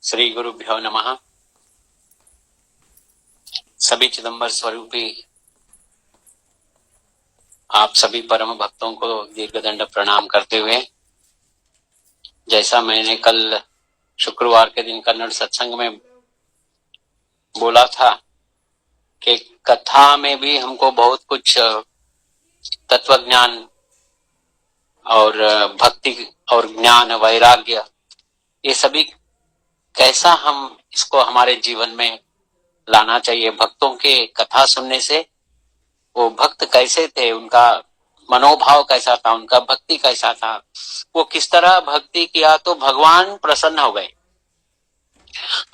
श्री गुरुभ्यो नमः। सभी चिदंबर स्वरूपी आप सभी परम भक्तों को दीर्घदंड प्रणाम करते हुए, जैसा मैंने कल शुक्रवार के दिन कन्नड़ सत्संग में बोला था कि कथा में भी हमको बहुत कुछ तत्व ज्ञान और भक्ति और ज्ञान वैराग्य, ये सभी कैसा हम इसको हमारे जीवन में लाना चाहिए। भक्तों के कथा सुनने से वो भक्त कैसे थे, उनका मनोभाव कैसा था, उनका भक्ति कैसा था, वो किस तरह भक्ति किया तो भगवान प्रसन्न हो गए।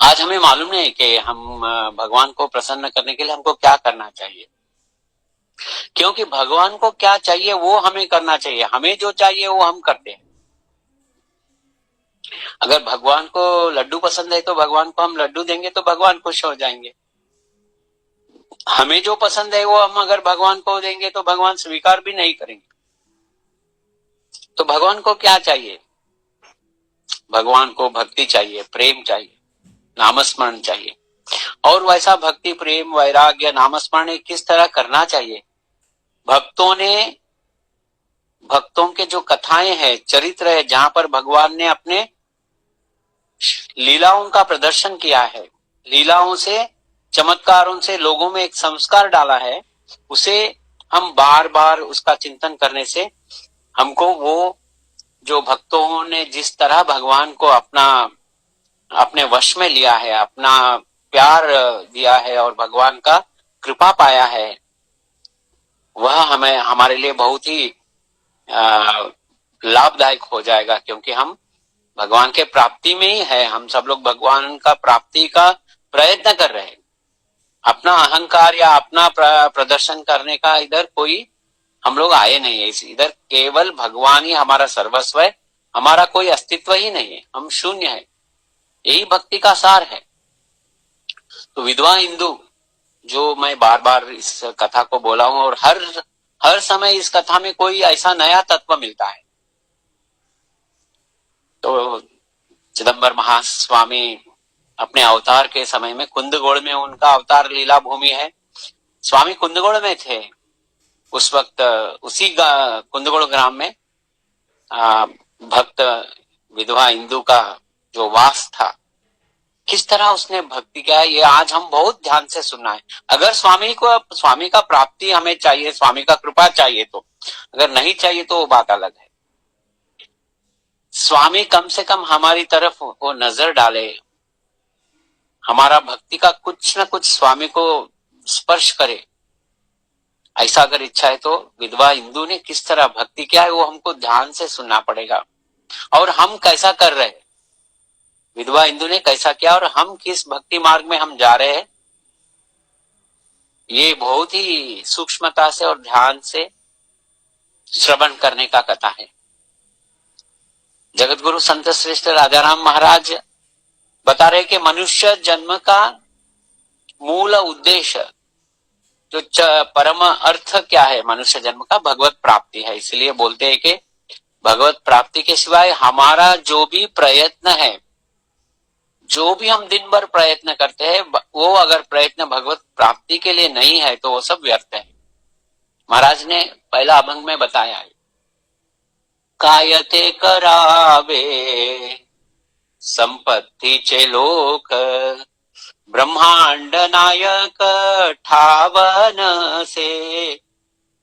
आज हमें मालूम नहीं कि हम भगवान को प्रसन्न करने के लिए हमको क्या करना चाहिए, क्योंकि भगवान को क्या चाहिए वो हमें करना चाहिए। हमें जो चाहिए वो हम करते हैं। अगर भगवान को लड्डू पसंद है तो भगवान को हम लड्डू देंगे तो भगवान खुश हो जाएंगे। हमें जो पसंद है वो हम अगर भगवान को देंगे तो भगवान स्वीकार भी नहीं करेंगे। तो भगवान को क्या चाहिए? भगवान को भक्ति चाहिए, प्रेम चाहिए, नामस्मरण चाहिए। और वैसा भक्ति, प्रेम, वैराग्य, नामस्मरण किस तरह करना चाहिए? भक्तों के जो कथाएं हैं, चरित्र है, जहां पर भगवान ने अपने लीलाओं का प्रदर्शन किया है, लीलाओं से, चमत्कारों से लोगों में एक संस्कार डाला है, उसे हम बार बार उसका चिंतन करने से हमको वो जो भक्तों ने जिस तरह भगवान को अपने वश में लिया है, अपना प्यार दिया है और भगवान का कृपा पाया है, वह हमें हमारे लिए बहुत ही लाभदायक हो जाएगा। क्योंकि हम भगवान के प्राप्ति में ही है, हम सब लोग भगवान का प्राप्ति का प्रयत्न कर रहे हैं। अपना अहंकार या अपना प्रदर्शन करने का इधर कोई हम लोग आए नहीं है। इधर केवल भगवान ही हमारा सर्वस्व है, हमारा कोई अस्तित्व ही नहीं है, हम शून्य है। यही भक्ति का सार है। तो विधवा हिंदू, जो मैं बार बार इस कथा को बोला हूं, और हर समय इस कथा में कोई ऐसा नया तत्व मिलता है। तो चिदंबर महास्वामी अपने अवतार के समय में कुंदगोड़ में उनका अवतार लीला भूमि है। स्वामी कुंदगोड़ में थे उस वक्त। उसी कुंदगोड़ ग्राम में भक्त विधवा हिंदू का जो वास था, किस तरह उसने भक्ति किया, ये आज हम बहुत ध्यान से सुनना है। अगर स्वामी का प्राप्ति हमें चाहिए, स्वामी का कृपा चाहिए तो, अगर नहीं चाहिए तो वो बात अलग है। स्वामी कम से कम हमारी तरफ वो नजर डाले, हमारा भक्ति का कुछ न कुछ स्वामी को स्पर्श करे, ऐसा अगर इच्छा है तो विधवा हिंदू ने किस तरह भक्ति किया है वो हमको ध्यान से सुनना पड़ेगा। और हम कैसा कर रहे हैं, विधवा हिंदू ने कैसा किया और हम किस भक्ति मार्ग में हम जा रहे हैं, ये बहुत ही सूक्ष्मता से और ध्यान से श्रवण करने का कथा है। जगत गुरु संत श्रेष्ठ राजाराम महाराज बता रहे कि मनुष्य जन्म का मूल उद्देश्य, जो परम अर्थ क्या है मनुष्य जन्म का, भगवत प्राप्ति है। इसलिए बोलते हैं कि भगवत प्राप्ति के सिवाय हमारा जो भी प्रयत्न है, जो भी हम दिन भर प्रयत्न करते हैं, वो अगर प्रयत्न भगवत प्राप्ति के लिए नहीं है तो वो सब व्यर्थ है। महाराज ने पहला अभंग में बताया है, कायते करावे संपत्ति चे लोक, ब्रह्मांड नायक ठावन से,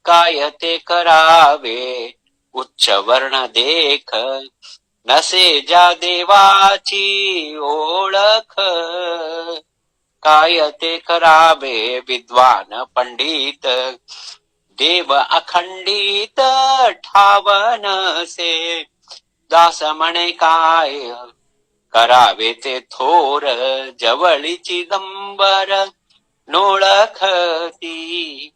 कायते करावे उच्च वर्ण देख, नसे जा देवाची ओळख, कायते करावे विद्वान पंडित, देव अखंडित ठावन से, दास म्हणे काय करावे ते थोर, जवळी चिदंबर नोळखती,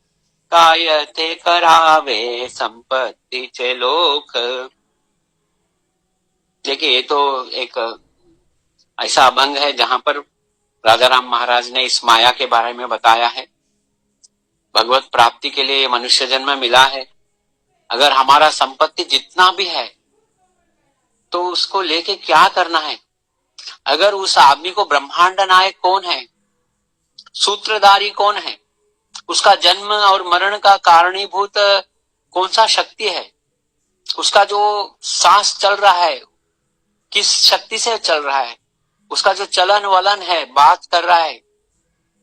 काय ते करावे संपत्तीचे लोक। देखिए, ये तो एक ऐसा अभंग है जहां पर राजाराम महाराज ने इस माया के बारे में बताया है। भगवत प्राप्ति के लिए मनुष्य जन्म मिला है। अगर हमारा संपत्ति जितना भी है तो उसको लेके क्या करना है? अगर उस आदमी को ब्रह्मांड नायक कौन है, सूत्रधारी कौन है, उसका जन्म और मरण का कारणीभूत कौन सा शक्ति है, उसका जो सांस चल रहा है किस शक्ति से चल रहा है, उसका जो चलन वलन है, बात कर रहा है,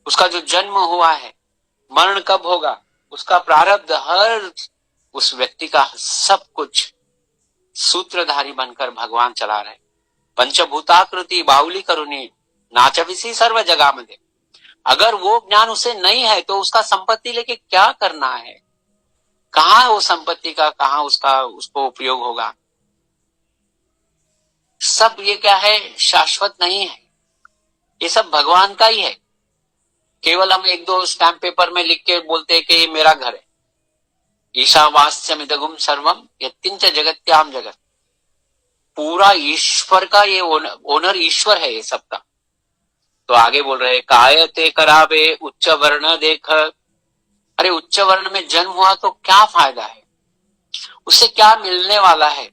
उसका जो जन्म हुआ है, मरण कब होगा, उसका प्रारब्ध, हर उस व्यक्ति का सब कुछ सूत्रधारी बनकर भगवान चला रहे। पंचभूताकृति बाहुली करुणी नाचविसी सर्व जगह में दे। अगर वो ज्ञान उसे नहीं है तो उसका संपत्ति लेके क्या करना है, कहाँ वो संपत्ति का, कहाँ उसको उपयोग होगा। सब ये क्या है, शाश्वत नहीं है, ये सब भगवान का ही है। केवल हम एक दो स्टैम्प पेपर में लिख के बोलते हैं कि ये मेरा घर है। ईशावास्यमिदगुम सर्वम यत्किंच जगत्याम जगत, पूरा ईश्वर का ये ओनर ईश्वर है ये सबका। तो आगे बोल रहे कायते करावे उच्च वर्ण देख। अरे उच्च वर्ण में जन्म हुआ तो क्या फायदा है, उससे क्या मिलने वाला है।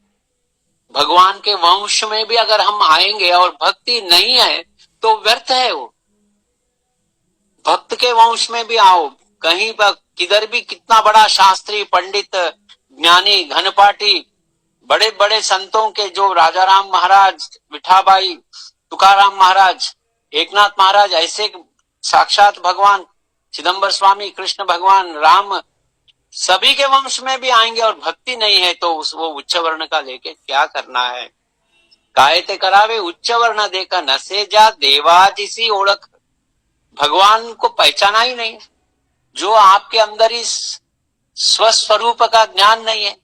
भगवान के वंश में भी अगर हम आएंगे और भक्ति नहीं है तो व्यर्थ है वो। भक्त के वंश में भी आओ, कहीं पर किधर भी कितना बड़ा शास्त्री, पंडित, ज्ञानी, घनपाठी, बड़े बड़े संतों के जो राजाराम महाराज, विठाबाई, तुकाराम महाराज, एकनाथ महाराज, ऐसे साक्षात भगवान, चिदंबर स्वामी, कृष्ण भगवान, राम, सभी के वंश में भी आएंगे और भक्ति नहीं है तो वो उच्च वर्ण का लेके क्या करना है। कायते करावे उच्च वर्ण देखा नसे जा देवा जिसी ओळख। भगवान को पहचाना ही नहीं, जो आपके अंदर इस स्वस्वरूप का ज्ञान नहीं है,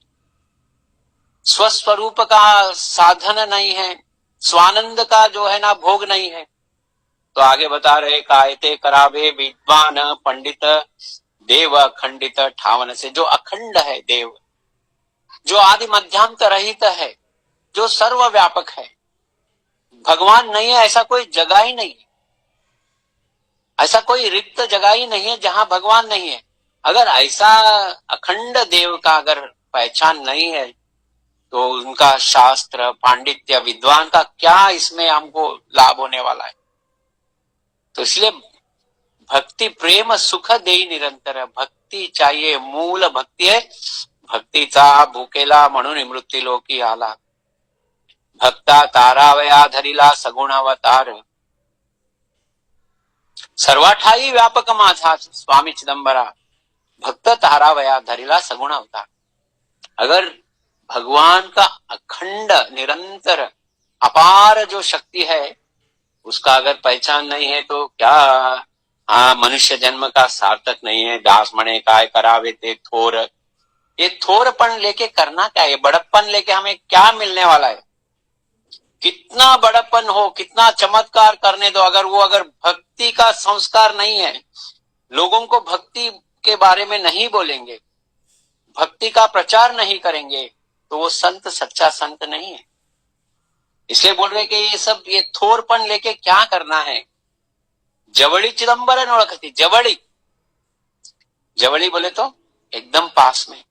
स्वस्वरूप का साधन नहीं है, स्वानंद का जो है ना भोग नहीं है। तो आगे बता रहे कायते करावे विद्वान पंडित देव खंडित ठावन से। जो अखंड है देव, जो आदि मध्यांत रहित है, जो सर्वव्यापक है। भगवान नहीं है ऐसा कोई जगह ही नहीं है, ऐसा कोई रिक्त जगह ही नहीं है जहां भगवान नहीं है। अगर ऐसा अखंड देव का अगर पहचान नहीं है तो उनका शास्त्र, पांडित्य, विद्वान का क्या इसमें हमको लाभ होने वाला है। तो इसलिए भक्ति प्रेम सुख देई निरंतर। भक्ती चाहिए, मूल भक्ती है। भक्तीचा भूकेला म्हणून मृत्यूलोकी आला, भक्ता तारावया धरिला सगुण अवतार। सर्वाठाई व्यापक माझा स्वामी चिदंबरा, भक्त तारावया धरिला सगुण अवतार। अगर भगवान का अखंड निरंतर अपार जो शक्ति है उसका अगर पहचान नहीं है तो क्या, मनुष्य जन्म का सार्थक नहीं है। दास मणे काय करावे ते थोर। ये थोरपन लेके करना क्या है, बड़प्पन लेके हमें क्या मिलने वाला है। कितना बड़प्पन हो, कितना चमत्कार करने दो, अगर भक्ति का संस्कार नहीं है, लोगों को भक्ति के बारे में नहीं बोलेंगे, भक्ति का प्रचार नहीं करेंगे तो वो संत सच्चा संत नहीं है। इसलिए बोल रहे कि ये सब ये थोरपन लेके क्या करना है। जवड़ी चिदंबरन ओळखती। जवड़ी बोले तो एकदम पास में,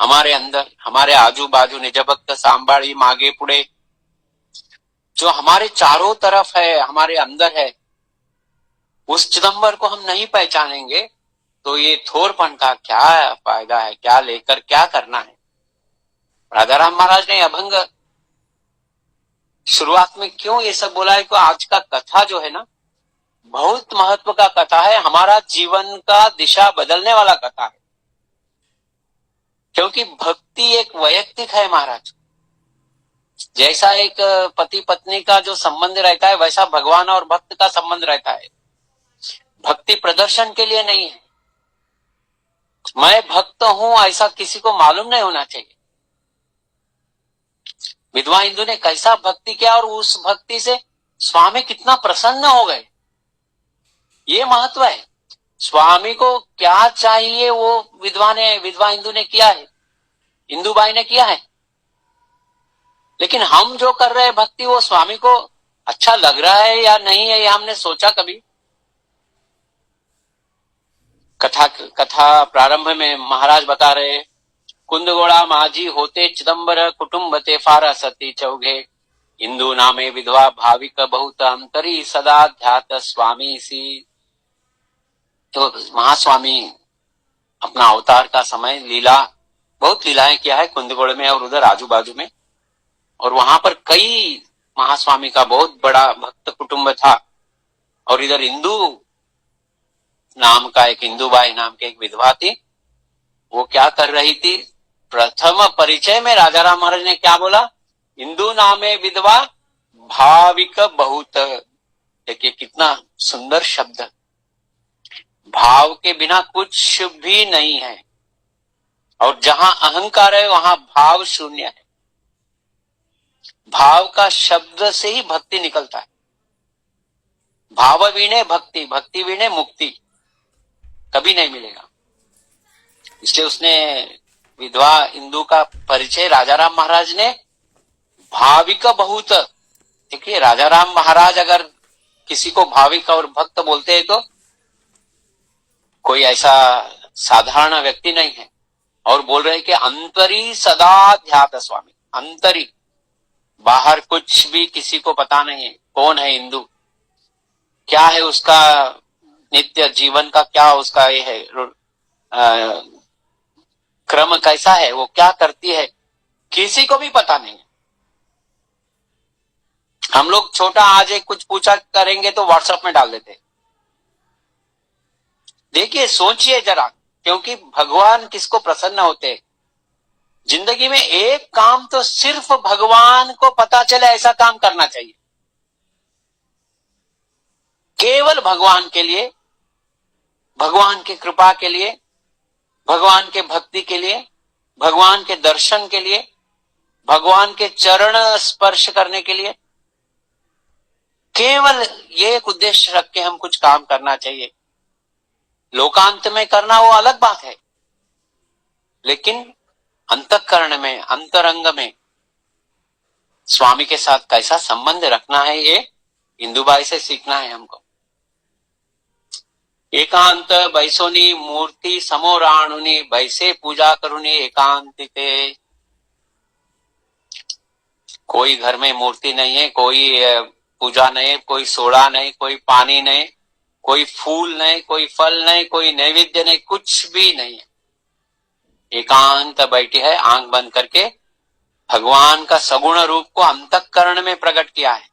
हमारे अंदर, हमारे आजू बाजू निज भक्त सांभाळी मागे पुढे, जो हमारे चारों तरफ है, हमारे अंदर है, उस चिदंबर को हम नहीं पहचानेंगे तो ये थोरपन का क्या फायदा है, क्या लेकर क्या करना है। राधाराम महाराज ने अभंग शुरुआत में क्यों ये सब बोला है कि आज का कथा जो है ना बहुत महत्व का कथा है, हमारा जीवन का दिशा बदलने वाला कथा है। क्योंकि भक्ति एक वैयक्तिक है महाराज। जैसा एक पति पत्नी का जो संबंध रहता है वैसा भगवान और भक्त का संबंध रहता है। भक्ति प्रदर्शन के लिए नहीं है। मैं भक्त हूं ऐसा किसी को मालूम नहीं होना चाहिए। विधवा हिंदू ने कैसा भक्ति किया और उस भक्ति से स्वामी कितना प्रसन्न हो गए, ये महत्व है। स्वामी को क्या चाहिए वो विधवा हिंदू ने किया है, हिंदूबाई ने किया है। लेकिन हम जो कर रहे हैं भक्ति वो स्वामी को अच्छा लग रहा है या नहीं है, ये हमने सोचा कभी। कथा प्रारंभ में महाराज बता रहे, कुंदगोळा माझी होते चिदंबर कुटुंब ते फार सती चौघे, इंदु नामे विधवा भाविक बहुत अंतरी सदा ध्यात स्वामी सी। तो महास्वामी अपना अवतार का समय लीला, बहुत लीलाएं किया है कुंदगोड़ में और उधर आजू बाजू में, और वहां पर कई महास्वामी का बहुत बड़ा भक्त कुटुंब था। और इधर इंदु नाम का एक इंदुबाई नाम की एक विधवा थी, वो क्या कर रही थी, प्रथम परिचय में राजा राम महाराज ने क्या बोला, इंदु नामे विधवा भाविक बहुत। देखिए कितना सुंदर शब्द, भाव के बिना कुछ भी नहीं है, और जहां अहंकार है वहां भाव शून्य है। भाव का शब्द से ही भक्ति निकलता है। भाव विने भक्ति, भक्ति विने मुक्ति कभी नहीं मिलेगा। इसलिए उसने विधवा इंदु का परिचय राजा राम महाराज ने भाविक बहुत। देखिए राजा राम महाराज अगर किसी को भाविक और भक्त बोलते हैं तो कोई ऐसा साधारण व्यक्ति नहीं है। और बोल रहे कि अंतरी सदा ध्यात स्वामी, अंतरी, बाहर कुछ भी किसी को पता नहीं है कौन है इंदु, क्या है उसका नित्य जीवन का, क्या उसका ये है क्रम कैसा है, वो क्या करती है, किसी को भी पता नहीं है। हम लोग छोटा आज एक कुछ पूछा करेंगे तो व्हाट्सएप में डाल देते। देखिए सोचिए जरा, क्योंकि भगवान किसको प्रसन्न होते, जिंदगी में एक काम तो सिर्फ भगवान को पता चले ऐसा काम करना चाहिए, केवल भगवान के लिए, भगवान की कृपा के लिए, भगवान के भक्ति के लिए, भगवान के दर्शन के लिए, भगवान के चरण स्पर्श करने के लिए, केवल ये एक उद्देश्य रख के हम कुछ काम करना चाहिए। लोकांत में करना वो अलग बात है, लेकिन अंतःकरण में, अंतरंग में स्वामी के साथ कैसा संबंध रखना है, ये इंदुबाई से सीखना है हमको। एकांत बैसोनी मूर्ति समोराणुनी, बैसे पूजा करुनी एकांतिते। कोई घर में मूर्ति नहीं है, कोई पूजा नहीं, कोई सोडा नहीं, कोई पानी नहीं, कोई फूल नहीं, कोई फल नहीं, कोई नैवेद्य नहीं, कुछ भी नहीं है। एकांत बैठी है, आंख बंद करके भगवान का सगुण रूप को अंतःकरण में प्रकट किया है,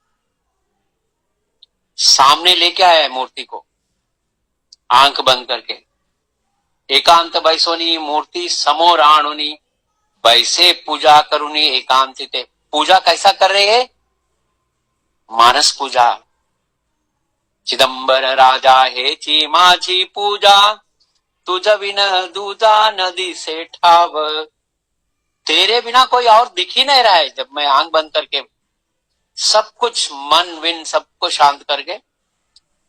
सामने लेके आया है मूर्ति को, आंख बंद करके। एकांत बैसोनी मूर्ति समोराणुनी, बैसे पूजा करुनी एकांतिते। पूजा कैसा कर रहे हैं, मानस पूजा। चिदंबर राजा हे ची माझी पूजा, तुझ बिन दूजा नदी से ठाव। तेरे बिना कोई और दिख ही नहीं रहा है। जब मैं आंख बंद करके सब कुछ मन विन सबको शांत करके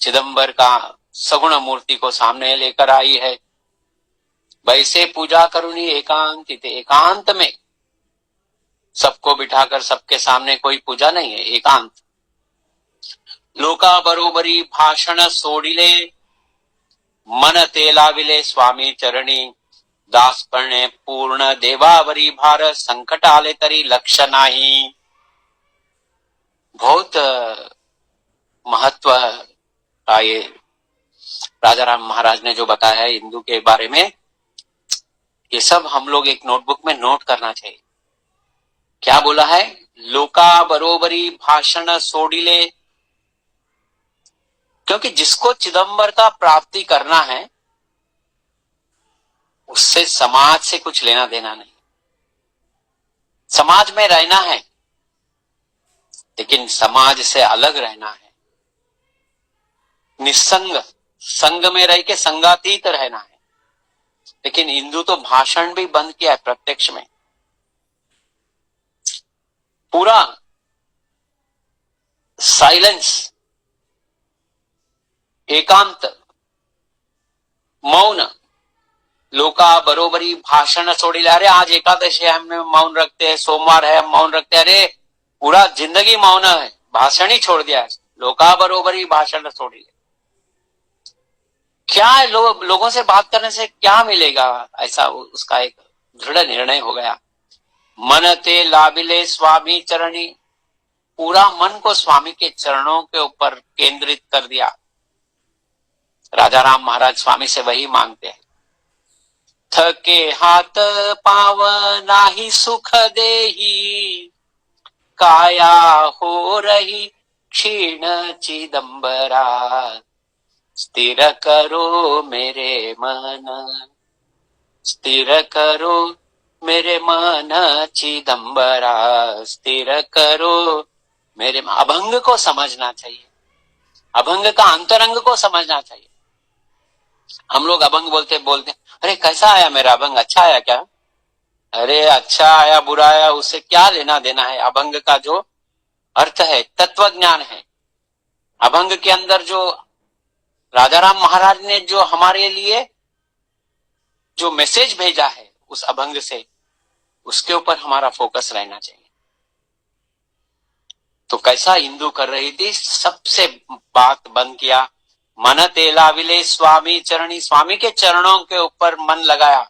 चिदंबर का सगुण मूर्ति को सामने लेकर आई है, वैसे पूजा करुणी एकांतित। एकांत में सबको बिठाकर सबके सामने कोई पूजा नहीं है, एकांत। लोका बरोबरी भाषण सोडिले, मन तेलाविले स्वामी चरणी। दास पणे पूर्ण देवावरी भार, संकट आले तरी लक्ष नाही। बहुत महत्व का ये राजा राम महाराज ने जो बताया है इंदु के बारे में, ये सब हम लोग एक नोटबुक में नोट करना चाहिए। क्या बोला है, लोका बरोबरी भाषण सोडिले। क्योंकि जिसको चिदंबर का प्राप्ति करना है उससे समाज से कुछ लेना देना नहीं। समाज में रहना है लेकिन समाज से अलग रहना है। निस्संग, संग में रह के संगातीत रहना है। लेकिन हिंदू तो भाषण भी बंद किया है प्रत्यक्ष में। पूरा साइलेंस, एकांत, मौन। लोका बरोबरी भाषण छोड़ी। अरे आज एकादशी है, हम मौन रखते हैं, सोमवार है हम मौन रखते हैं। अरे पूरा जिंदगी मौन है, भाषण ही छोड़ दिया है। लोका बरोबरी भाषण छोड़ी। क्या है, लोगों से बात करने से क्या मिलेगा, ऐसा उसका एक दृढ़ निर्णय हो गया। मन ते लाबिले स्वामी चरणी, पूरा मन को स्वामी के चरणों के ऊपर केंद्रित कर दिया। राजा राम महाराज स्वामी से वही मांगते हैं, थके हाथ पाव नाही सुख देही, काया हो रही क्षीण चिदंबरा, स्थिर करो मेरे मन, स्थिर करो मेरे मन चिदंबरा, स्थिर करो मेरे मन। अभंग को समझना चाहिए, अभंग का अंतरंग को समझना चाहिए। हम लोग अभंग बोलते बोलते अरे कैसा आया मेरा अभंग, अच्छा आया क्या? अरे अच्छा आया बुरा आया उससे क्या लेना देना है। अभंग का जो अर्थ है, तत्व ज्ञान है। अभंग के अंदर जो राजा राम महाराज ने जो हमारे लिए जो मैसेज भेजा है उस अभंग से, उसके ऊपर हमारा फोकस रहना चाहिए। तो कैसा इंदु कर रही थी, सबसे बात बंद किया, मन तेला विले स्वामी चरणी, स्वामी के चरणों के ऊपर मन लगाया।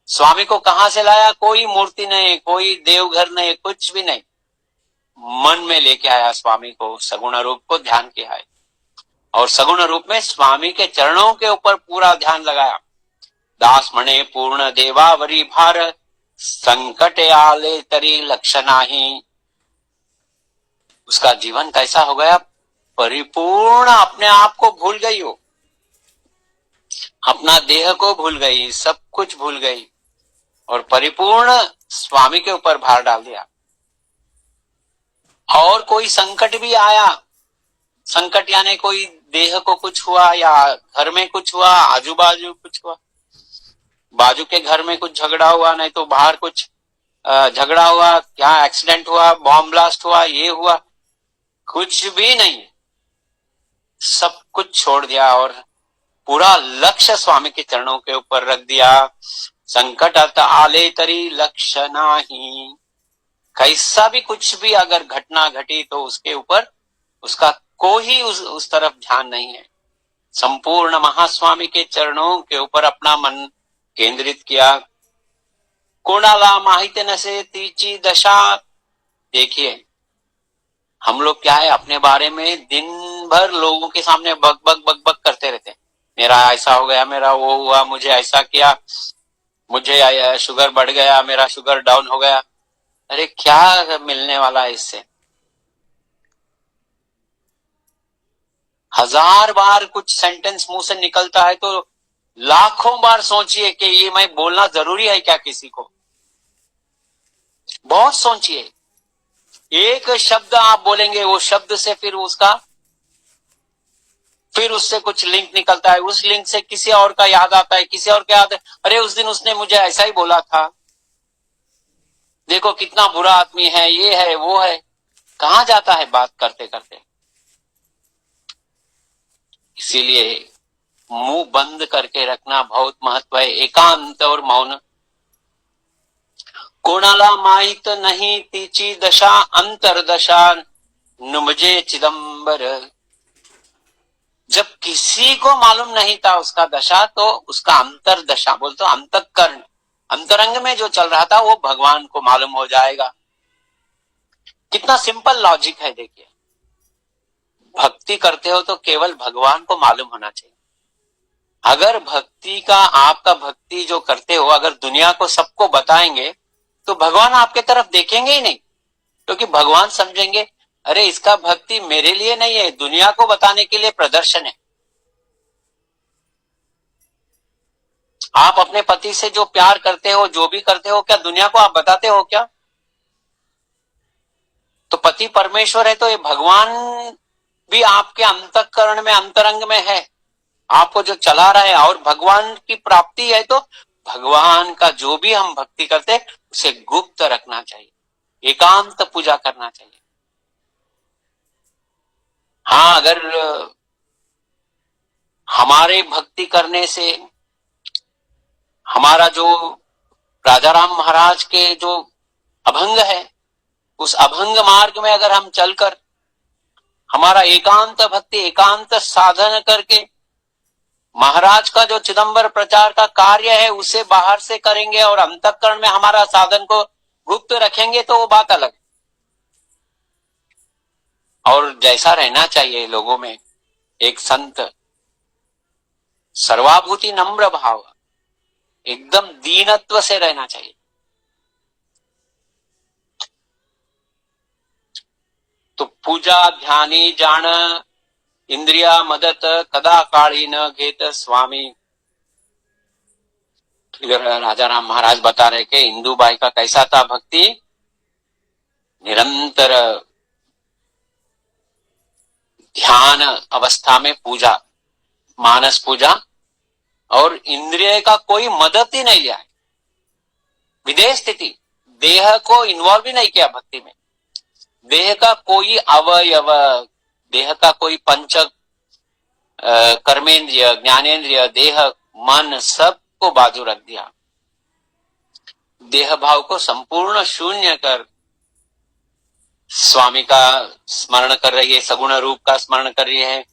स्वामी को कहां से लाया? कोई मूर्ति नहीं, कोई देवघर नहीं, कुछ भी नहीं, मन में लेके आया स्वामी को, सगुण रूप को ध्यान किया है और सगुण रूप में स्वामी के चरणों के ऊपर पूरा ध्यान लगाया। दास मणे पूर्ण देवावरी भार, संकट आले तरी लक्षणाही। उसका जीवन कैसा हो गया? परिपूर्ण अपने आप को भूल गई हो, अपना देह को भूल गई, सब कुछ भूल गई और परिपूर्ण स्वामी के ऊपर भार डाल दिया। और कोई संकट भी आया, संकट यानी कोई देह को कुछ हुआ या घर में कुछ हुआ, आजू बाजू कुछ हुआ, बाजू के घर में कुछ झगड़ा हुआ, नहीं तो बाहर कुछ झगड़ा हुआ, क्या एक्सीडेंट हुआ, बॉम्ब ब्लास्ट हुआ, ये हुआ, कुछ भी नहीं, सब कुछ छोड़ दिया और पूरा लक्ष्य स्वामी के चरणों के ऊपर रख दिया। संकट आले तरी लक्ष्य नाही, कैसा भी कुछ भी अगर घटना घटी तो उसके ऊपर उसका कोई उस तरफ ध्यान नहीं है। संपूर्ण महास्वामी के चरणों के ऊपर अपना मन केंद्रित किया। कोणाला माहित नसे तीची दशा। देखिए हम लोग क्या है, अपने बारे में दिन भर लोगों के सामने बक बक बक बक करते रहते हैं, मेरा ऐसा हो गया, मेरा वो हुआ, मुझे ऐसा किया, मुझे शुगर बढ़ गया, मेरा शुगर डाउन हो गया। अरे क्या मिलने वाला है इससे? हजार बार कुछ सेंटेंस मुंह से निकलता है तो लाखों बार सोचिए कि ये मैं बोलना जरूरी है क्या किसी को। बहुत सोचिए, एक शब्द आप बोलेंगे, वो शब्द से फिर उससे कुछ लिंक निकलता है, उस लिंक से किसी और का याद आता है, किसी और का याद है, अरे उस दिन उसने मुझे ऐसा ही बोला था, देखो कितना बुरा आदमी है, ये है वो है। कहां जाता है बात करते करते। इसीलिए मुंह बंद करके रखना बहुत महत्व है, एकांत और मौन। कोणाला माहित नहीं तीची दशा, अंतरदशा नुमजे चिदंबर। जब किसी को मालूम नहीं था उसका दशा, तो उसका अंतरदशा बोलते अंतःकरण, अंतरंग में जो चल रहा था वो भगवान को मालूम हो जाएगा। कितना सिंपल लॉजिक है। देखिए, भक्ति करते हो तो केवल भगवान को मालूम होना चाहिए। अगर भक्ति का, आपका भक्ति जो करते हो अगर दुनिया को सबको बताएंगे तो भगवान आपके तरफ देखेंगे ही नहीं, क्योंकि भगवान समझेंगे अरे इसका भक्ति मेरे लिए नहीं है, दुनिया को बताने के लिए प्रदर्शन है। आप अपने पति से जो प्यार करते हो, जो भी करते हो, क्या दुनिया को आप बताते हो क्या? तो पति परमेश्वर है तो ये भगवान भी आपके अंतःकरण में, अंतरंग में है, आपको जो चला रहा है। और भगवान की प्राप्ति है तो भगवान का जो भी हम भक्ति करते हैं उसे गुप्त रखना चाहिए, एकांत पूजा करना चाहिए। हाँ, अगर हमारे भक्ति करने से हमारा जो राजा राम महाराज के जो अभंग है, उस अभंग मार्ग में अगर हम चलकर हमारा एकांत भक्ति, एकांत साधन करके महाराज का जो चिदंबर प्रचार का कार्य है उसे बाहर से करेंगे और अंतःकरण में हमारा साधन को गुप्त रखेंगे तो वो बात अलग है। और जैसा रहना चाहिए लोगों में, एक संत, सर्वाभूति नम्र भाव, एकदम दीनत्व से रहना चाहिए। तो पूजा ध्यानी जान इंद्रिया मदत कदा काढ़ी न घेत स्वामी। राजा राम महाराज बता रहे कि इंदुबाई का कैसा था भक्ति, निरंतर ध्यान अवस्था में पूजा, मानस पूजा, और इंद्रिय का कोई मदद ही नहीं लिया, विदेह स्थिति, देह को इन्वॉल्व ही नहीं किया भक्ति में। देह का कोई अवयव, देह का कोई पंच कर्मेंद्रिय, ज्ञानेन्द्रिय, देह, मन, सबको बाजू रख दिया। देह भाव को संपूर्ण शून्य कर स्वामी का स्मरण कर रही है, सगुण रूप का स्मरण कर रही है।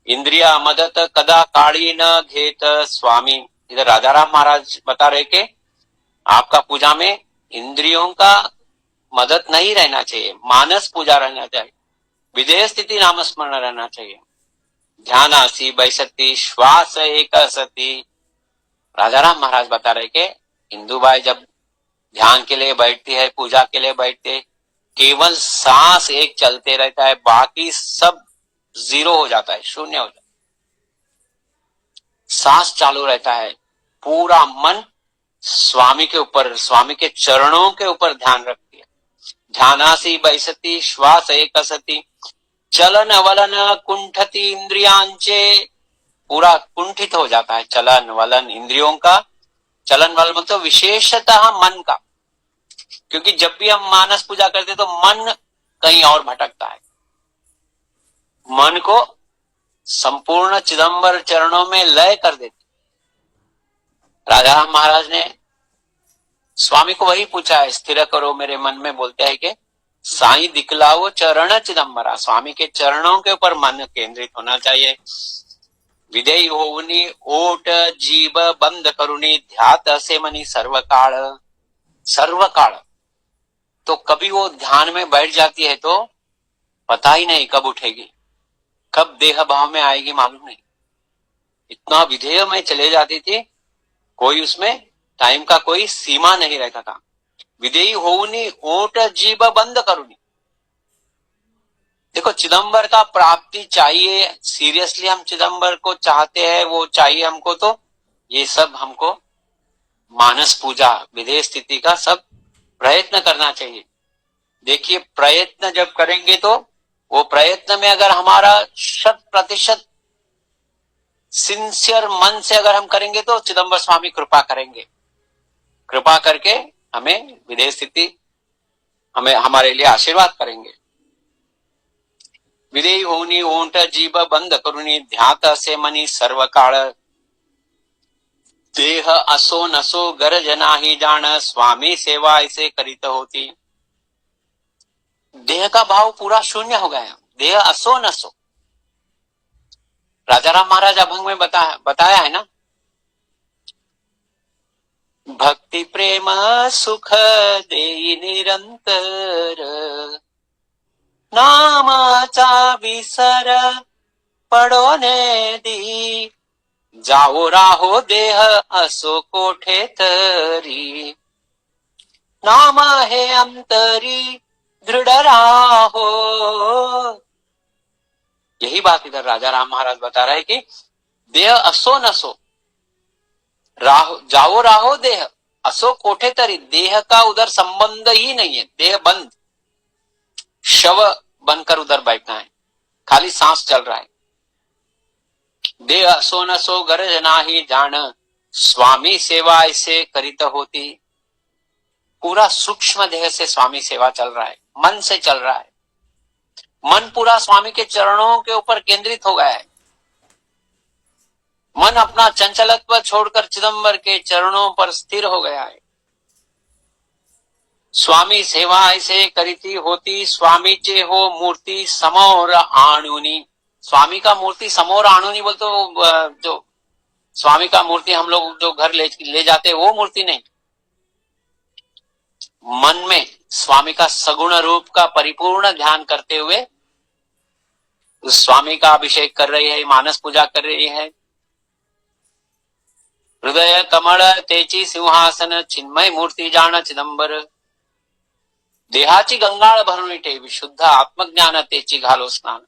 इंद्रिया मदत कदा काढ़ी न घेत स्वामी। इधर राजाराम महाराज बता रहे कि आपका पूजा में इंद्रियों का मदद नहीं रहना चाहिए, मानस पूजा रहना चाहिए, विदेह स्थिति नाम स्मरण रहना चाहिए। ध्यानासी बैसती श्वास एक सती। राजाराम महाराज बता रहे कि इंदुबाई जब ध्यान के लिए बैठती है, पूजा के लिए बैठते है, केवल सांस एक चलते रहता है, बाकी सब जीरो हो जाता है, शून्य हो जाता है, सांस चालू रहता है, पूरा मन स्वामी के ऊपर, स्वामी के चरणों के ऊपर ध्यान रखती है। ध्यानासी बैसती श्वास एक सती चलन वलन कुंठती इंद्रियांचे। पूरा कुंठित हो जाता है चलन वलन इंद्रियों का। चलन वलन मतलब विशेषतः मन का, क्योंकि जब भी हम मानस पूजा करते तो मन कहीं और भटकता है। मन को संपूर्ण चिदंबर चरणों में लय कर देते। राजाराम महाराज ने स्वामी को वही पूछा है, स्थिर करो मेरे मन में, बोलते हैं कि साईं दिखलाओ चरण चिदंबरा। स्वामी के चरणों के ऊपर मन केंद्रित होना चाहिए। विदेही होनी ओट जीव बंद करुणी ध्यात से मनी सर्वकाल। सर्वकाल तो कभी वो ध्यान में बैठ जाती है तो पता ही नहीं कब उठेगी, कब देह भाव में आएगी मालूम नहीं। इतना विधेय में चले जाती थी, कोई उसमें टाइम का कोई सीमा नहीं रहता था। विदेही होनी ओट जीव बंद करुणी। देखो चिदंबर का प्राप्ति चाहिए, सीरियसली हम चिदंबर को चाहते हैं, वो चाहिए हमको, तो ये सब हमको मानस पूजा, विधेय स्थिति का सब प्रयत्न करना चाहिए। देखिए प्रयत्न जब करेंगे तो वो प्रयत्न में अगर हमारा 100% सिंसियर मन से अगर हम करेंगे तो चिदंबर स्वामी कृपा करेंगे, कृपा करके हमें विधेय स्थिति, हमें हमारे लिए आशीर्वाद करेंगे। विधेय होनी ओंठ जीव बंद करुणी ध्यात से मनी सर्वकाल। देह असो नसो गरज नाही जान स्वामी सेवा ऐसे करित होती। देह का भाव पूरा शून्य हो गया, देह असो नसो। राजाराम महाराज अभंग में बताया है ना, भक्ति प्रेम सुख देई निरंतर नामाचा विसर पडो ने दी। जाओ राहो देह असो कोठे तरी नाम हे अंतरी दृढ़ राहो। यही बात इधर राजा राम महाराज बता रहे कि देह असो नसो, राहो जाओ राहो देह असो कोठे तरी। देह का उधर संबंध ही नहीं है, देह बंद, शव बनकर उधर बैठना है, खाली सांस चल रहा है। देह असो नसो गरज नाही जान स्वामी सेवा ऐसे करित होती। पूरा सूक्ष्म देह से स्वामी सेवा चल रहा है, मन से चल रहा है, मन पूरा स्वामी के चरणों के ऊपर केंद्रित हो गया है। मन अपना चंचलत्व छोड़कर चिदंबर के चरणों पर स्थिर हो गया है। स्वामी सेवा ऐसे करीती होती स्वामी चे हो मूर्ति समोर आणुनी। स्वामी का मूर्ति समोर आणुनी बोलते तो जो स्वामी का मूर्ति हम लोग जो घर ले जाते वो मूर्ति नहीं, मन में स्वामी का सगुण रूप का परिपूर्ण ध्यान करते हुए उस स्वामी का अभिषेक कर रही है, मानस पूजा कर रही है। हृदय कमल तेची सिंहासन चिन्मय मूर्ती जाण चिदंबर, देहाची गंगाळ भरून ठेवी शुद्ध आत्मज्ञान तेची घालो स्नान।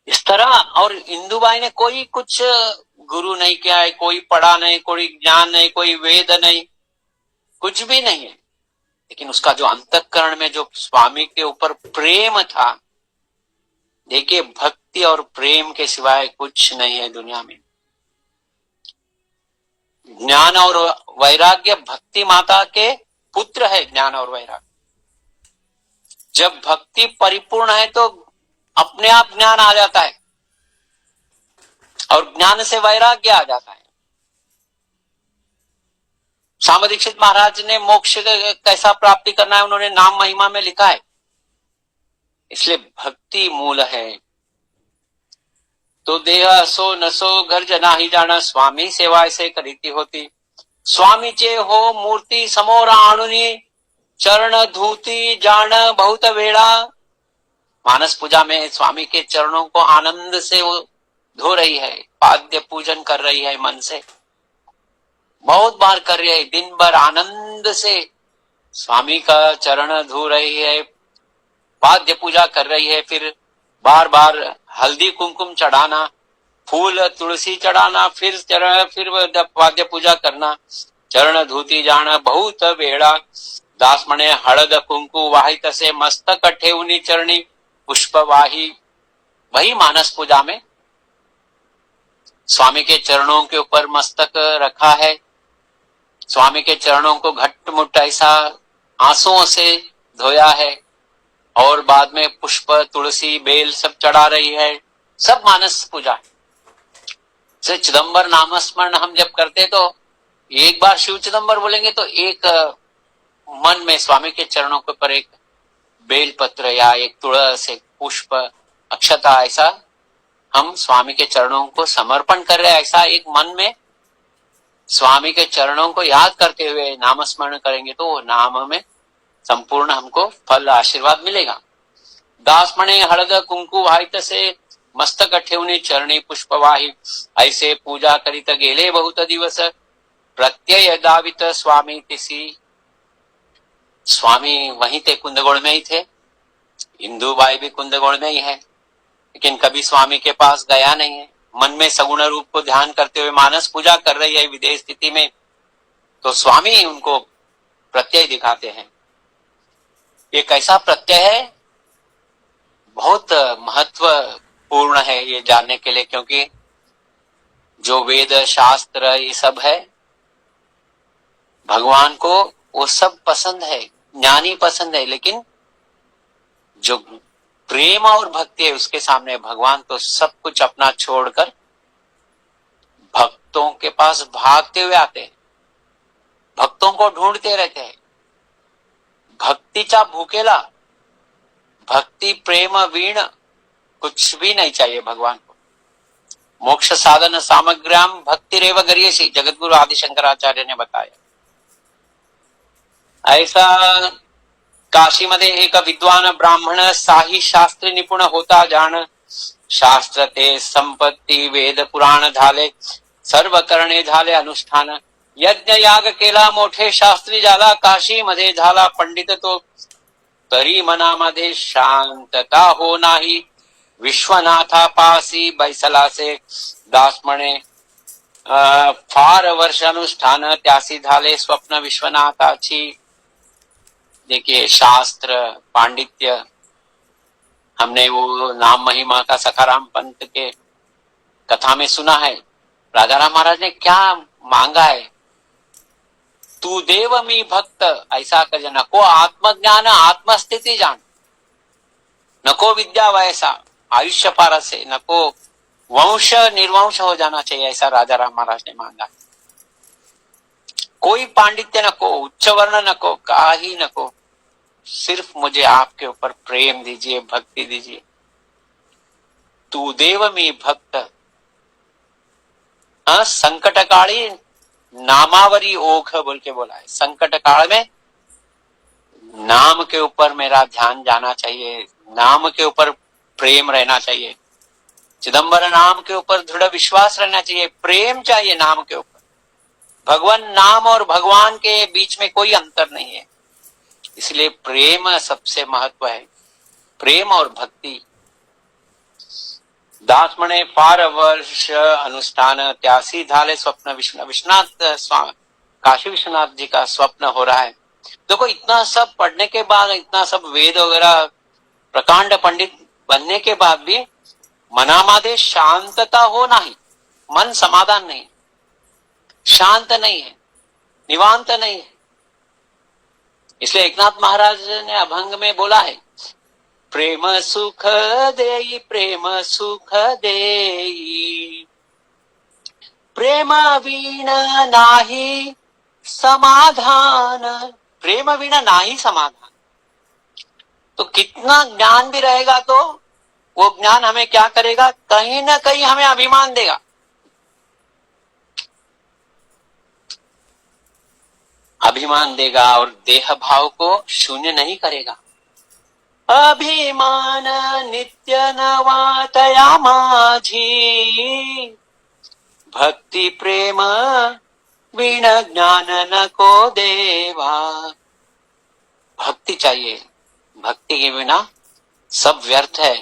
इस तरह, और इंदुबाई ने कोई कुछ गुरु नहीं किया है, कोई पढ़ा नहीं, कोई ज्ञान नहीं, कोई वेद नहीं, कुछ भी नहीं है, लेकिन उसका जो अंतःकरण में जो स्वामी के ऊपर प्रेम था, देखिए भक्ति और प्रेम के सिवाय कुछ नहीं है दुनिया में। ज्ञान और वैराग्य भक्ति माता के पुत्र है, ज्ञान और वैराग्य। जब भक्ति परिपूर्ण है तो अपने आप ज्ञान आ जाता है और ज्ञान से वैराग्य आ जाता है। स्वामी दीक्षित महाराज ने मोक्ष कैसा प्राप्ति करना है उन्होंने नाम महिमा में लिखा है, इसलिए भक्ति मूल है। तो देह असो नसो घर जना ही जाना, स्वामी सेवा ऐसे करीती होती। स्वामी चे हो मूर्ति समोर आणुनी, चरण धूती जान बहुत वेड़ा। मानस पूजा में स्वामी के चरणों को आनंद से वो धो रही है, पाद्य पूजन कर रही है, मन से बहुत बार कर रही है, दिन भर आनंद से स्वामी का चरण धो रही है, पाद्य पूजा कर रही है। फिर बार बार हल्दी कुमकुम चढ़ाना, फूल तुलसी चढ़ाना, फिर पाद्य पूजा करना, चरण धूती जाना बहुत वेड़ा। दास मणे हळद कुंकु वाहित से मस्तक ठेवनी चरणी पुष्पवाही। वही मानस पूजा में स्वामी के चरणों के ऊपर मस्तक रखा है, स्वामी के चरणों को घटमुट ऐसा आंसुओं से धोया है, और बाद में पुष्प तुलसी बेल सब चढ़ा रही है, सब मानस पूजा है। से चिदंबर नामस्मरण हम जब करते तो एक बार शिव चिदंबर बोलेंगे तो एक मन में स्वामी के चरणों के ऊपर एक बेलपत्र या एक तुलस, एक पुष्प, अक्षता, ऐसा हम स्वामी के चरणों को समर्पण कर रहे हैं। ऐसा एक मन में स्वामी के चरणों को याद करते हुए नामस्मरण करेंगे तो वो नाम में संपूर्ण हमको फल आशीर्वाद मिलेगा। दास मणे हळद कुंकू वाहित से मस्तक ठेवणी चरणी पुष्पवाही, ऐसे पूजा करीत गेले बहुत दिवस, प्रत्यय दावित स्वामी तिसी। स्वामी वहीं थे, कुंदगोड़ में ही थे, इंदुबाई भी कुंदगोड़ में ही है, लेकिन कभी स्वामी के पास गया नहीं है। मन में सगुण रूप को ध्यान करते हुए मानस पूजा कर रही है विदेश स्थिति में, तो स्वामी उनको प्रत्यय दिखाते हैं। ये कैसा प्रत्यय है, बहुत महत्वपूर्ण है ये जानने के लिए, क्योंकि जो वेद शास्त्र ये सब है भगवान को वो सब पसंद है, ज्ञानी पसंद है, लेकिन जो प्रेम और भक्ति है उसके सामने भगवान तो सब कुछ अपना छोड़कर भक्तों के पास भागते हुए आते हैं, भक्तों को ढूंढते रहते हैं। भक्तीचा भूकेला, भक्ति प्रेम वीण, कुछ भी नहीं चाहिए भगवान को। मोक्ष साधन सामग्र्याम भक्ति रेव गरियसी, जगतगुरु आदि शंकराचार्य ने बताया। ऐसा काशी मध्ये एक विद्वान ब्राह्मण साही शास्त्र निपुण होता जाण, शास्त्र ते संपत्ती वेद पुराण झाले, सर्व करणे झाले अनुष्ठान, यज्ञ याग केला मोठे शास्त्री झाला, काशी मध्ये झाला पंडित तो, तरी मनामध्ये शांतता हो नाही, विश्वनाथा पासी बैसला से, दास म्हणे फार वर्ष अनुष्ठान, त्यासी झाले स्वप्न विश्वनाथाची। देखिए शास्त्र पांडित्य, हमने वो नाम महिमा का सखाराम पंत के कथा में सुना है, राजा राम महाराज ने क्या मांगा है, तू देव मी भक्त ऐसा कर, नको आत्मज्ञान आत्मस्थिति जान, नको विद्या वैसा आयुष्य पार से, नको वंश निर्वंश हो जाना चाहिए, ऐसा राजा राम महाराज ने मांगा। कोई पांडित्य नको, उच्च वर्ण नको, काही नको, सिर्फ मुझे आपके ऊपर प्रेम दीजिए, भक्ति दीजिए। तू देव मी भक्त, संकट काली नामावरी ओघ बोल के बोला है। संकट काल में नाम के ऊपर मेरा ध्यान जाना चाहिए, नाम के ऊपर प्रेम रहना चाहिए। चिदंबर नाम के ऊपर दृढ़ विश्वास रहना चाहिए, प्रेम चाहिए नाम के ऊपर। भगवान नाम और भगवान के बीच में कोई अंतर नहीं है, इसलिए प्रेम सबसे महत्व है, प्रेम और भक्ति। दास म्हणे फार वर्ष अनुष्ठान त्यासी झाले स्वप्न विश्वनाथ काशी विश्वनाथ जी का स्वप्न हो रहा है। देखो इतना सब पढ़ने के बाद, इतना सब वेद वगैरह प्रकांड पंडित बनने के बाद भी मनामध्ये शांतता हो नाही, मन समाधान नहीं, शांत नहीं है, निवांत नहीं है। इसलिए एकनाथ महाराज ने अभंग में बोला है, प्रेम सुख देई, प्रेम सुख देई, प्रेम विना नाही समाधान, प्रेम विना नाही समाधान। तो कितना ज्ञान भी रहेगा तो वो ज्ञान हमें क्या करेगा, कहीं ना कहीं हमें अभिमान देगा। अभिमान देगा और देह भाव को शून्य नहीं करेगा। अभिमान नित्य नवातया माझी, भक्ति प्रेम बिन ज्ञान नको देवा। भक्ति चाहिए, भक्ति के बिना सब व्यर्थ है।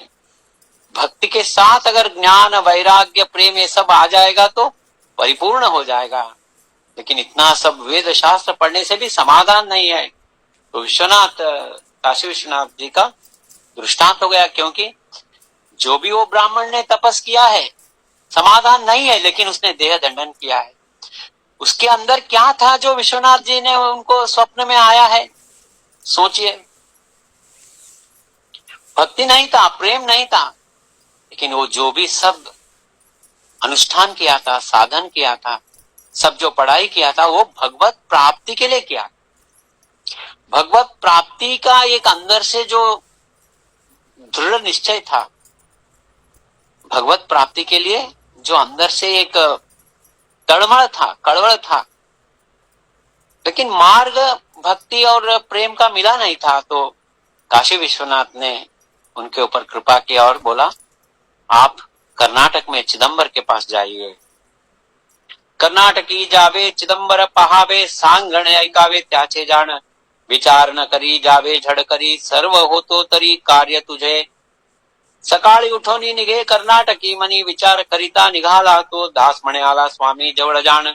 भक्ति के साथ अगर ज्ञान वैराग्य प्रेम ये सब आ जाएगा तो परिपूर्ण हो जाएगा। लेकिन इतना सब वेद शास्त्र पढ़ने से भी समाधान नहीं है। तो विश्वनाथ, काशी विश्वनाथ जी का दृष्टांत हो गया, क्योंकि जो भी वो ब्राह्मण ने तपस किया है समाधान नहीं है, लेकिन उसने देह दंडन किया है। उसके अंदर क्या था जो विश्वनाथ जी ने उनको स्वप्न में आया है, सोचिए। भक्ति नहीं था, प्रेम नहीं था, लेकिन वो जो भी सब अनुष्ठान किया था, साधन किया था, सब जो पढ़ाई किया था, वो भगवत प्राप्ति के लिए किया। भगवत प्राप्ति का एक अंदर से जो दृढ़ निश्चय था, भगवत प्राप्ति के लिए जो अंदर से एक तड़मड़ था, कड़वड़ था, लेकिन मार्ग भक्ति और प्रेम का मिला नहीं था। तो काशी विश्वनाथ ने उनके ऊपर कृपा किया और बोला, आप कर्नाटक में चिदंबर के पास जाइए। कर्नाटकी जावे चिदंबर पहावे, सांगण ऐकावे त्याचे जाण, विचार न करी जावे झड करी, सर्व होतो तरी कार्य तुझे। सकाळी उठोनी निघे कर्नाटकी मनी, विचार करिता निघाला तो, दास म्हणे आला स्वामी जवळ जाण,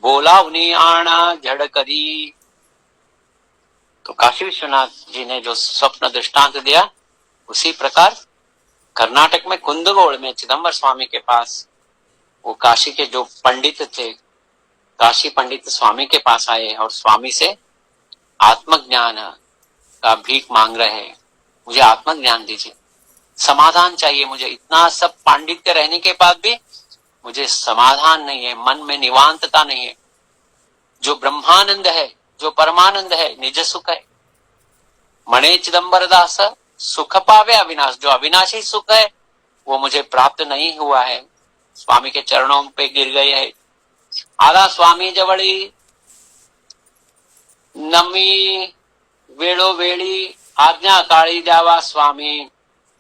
बोलावनी आणा झड करी। तो काशी विश्वनाथ जी ने जो स्वप्न दृष्टांत दिया, उसी प्रकार कर्नाटक में कुंदगोल में चिदंबर स्वामी के पास वो काशी के जो पंडित थे, काशी पंडित स्वामी के पास आए और स्वामी से आत्मज्ञान का भीख मांग रहे हैं। मुझे आत्मज्ञान दीजिए, समाधान चाहिए मुझे। इतना सब पांडित्य रहने के बाद भी मुझे समाधान नहीं है, मन में निवांतता नहीं है। जो ब्रह्मानंद है, जो परमानंद है, निज सुख है। मणे चिदंबर दास सुख पावे अविनाश, जो अविनाशी सुख है वो मुझे प्राप्त नहीं हुआ है। स्वामी के चरणों पे गिर गए है। आला स्वामी जवळी, नमी वेळो वेळी, आज्ञा काळी द्यावा स्वामी,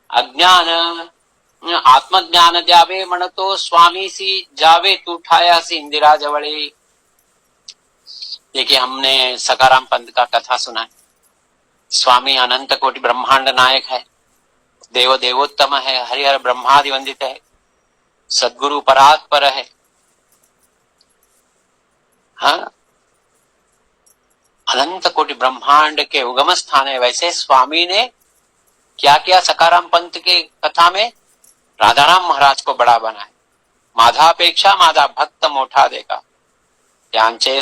अज्ञान आत्मज्ञान द्यावे म्हणतो स्वामीसी, जावे तू ठायासी इंदिरा जवळी। देखिए, हमने सकाराम पंथ का कथा सुना है। स्वामी अनंत कोटि ब्रह्मांड नायक है, देव देवोत्तम है, हरिहर ब्रह्मादि वंदित है, सद्गुरु परात्पर है। हाँ, अनंत कोटि ब्रह्मांड के उगम स्थान है। वैसे स्वामी ने क्या किया सकाराम पंथ के कथा में, राधाराम महाराज को बड़ा बनाया। माधापेक्षा माधा भक्त मोठा देगा, त्यांचे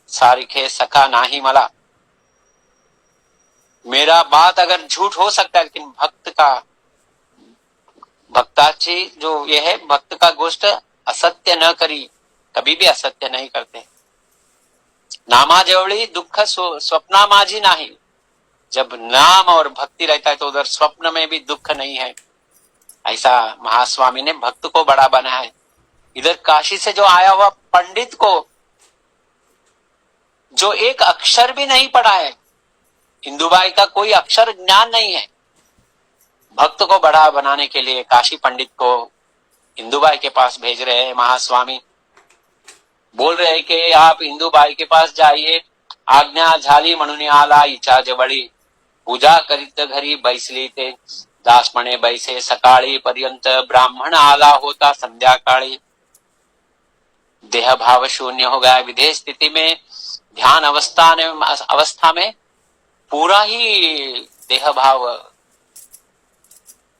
सारिखे सखा नाही मला। मेरा बात अगर झूठ हो सकता है, लेकिन भक्ताची जो ये है, भक्त का गोष्ट असत्य न करी, कभी भी असत्य नहीं करते। नामाजवळी दुख स्वप्ना माझी नहीं। जब नाम और भक्ति रहता है तो उधर स्वप्न में भी दुख नहीं है। ऐसा महास्वामी ने भक्त को बड़ा बनाया है। इधर काशी से जो आया हुआ पंडित को, जो एक अक्षर भी नहीं पढ़ा है, इंदुबाई का कोई अक्षर ज्ञान नहीं है, भक्त को बड़ा बनाने के लिए काशी पंडित को इंदुबाई के पास भेज रहे हैं। महास्वामी बोल रहे हैं कि आप इंदुबाई के पास जाइए, आज्ञा झाली म्हणून आला इच्छा जवळी, पूजा करीत घरी बैसली ते, दास म्हणे बैसे सकाळी पर्यंत, ब्राह्मण आला होता संध्याकाळी। देह भाव शून्य हो गया। विधेय स्थिति में, ध्यान अवस्था में पूरा ही देह भाव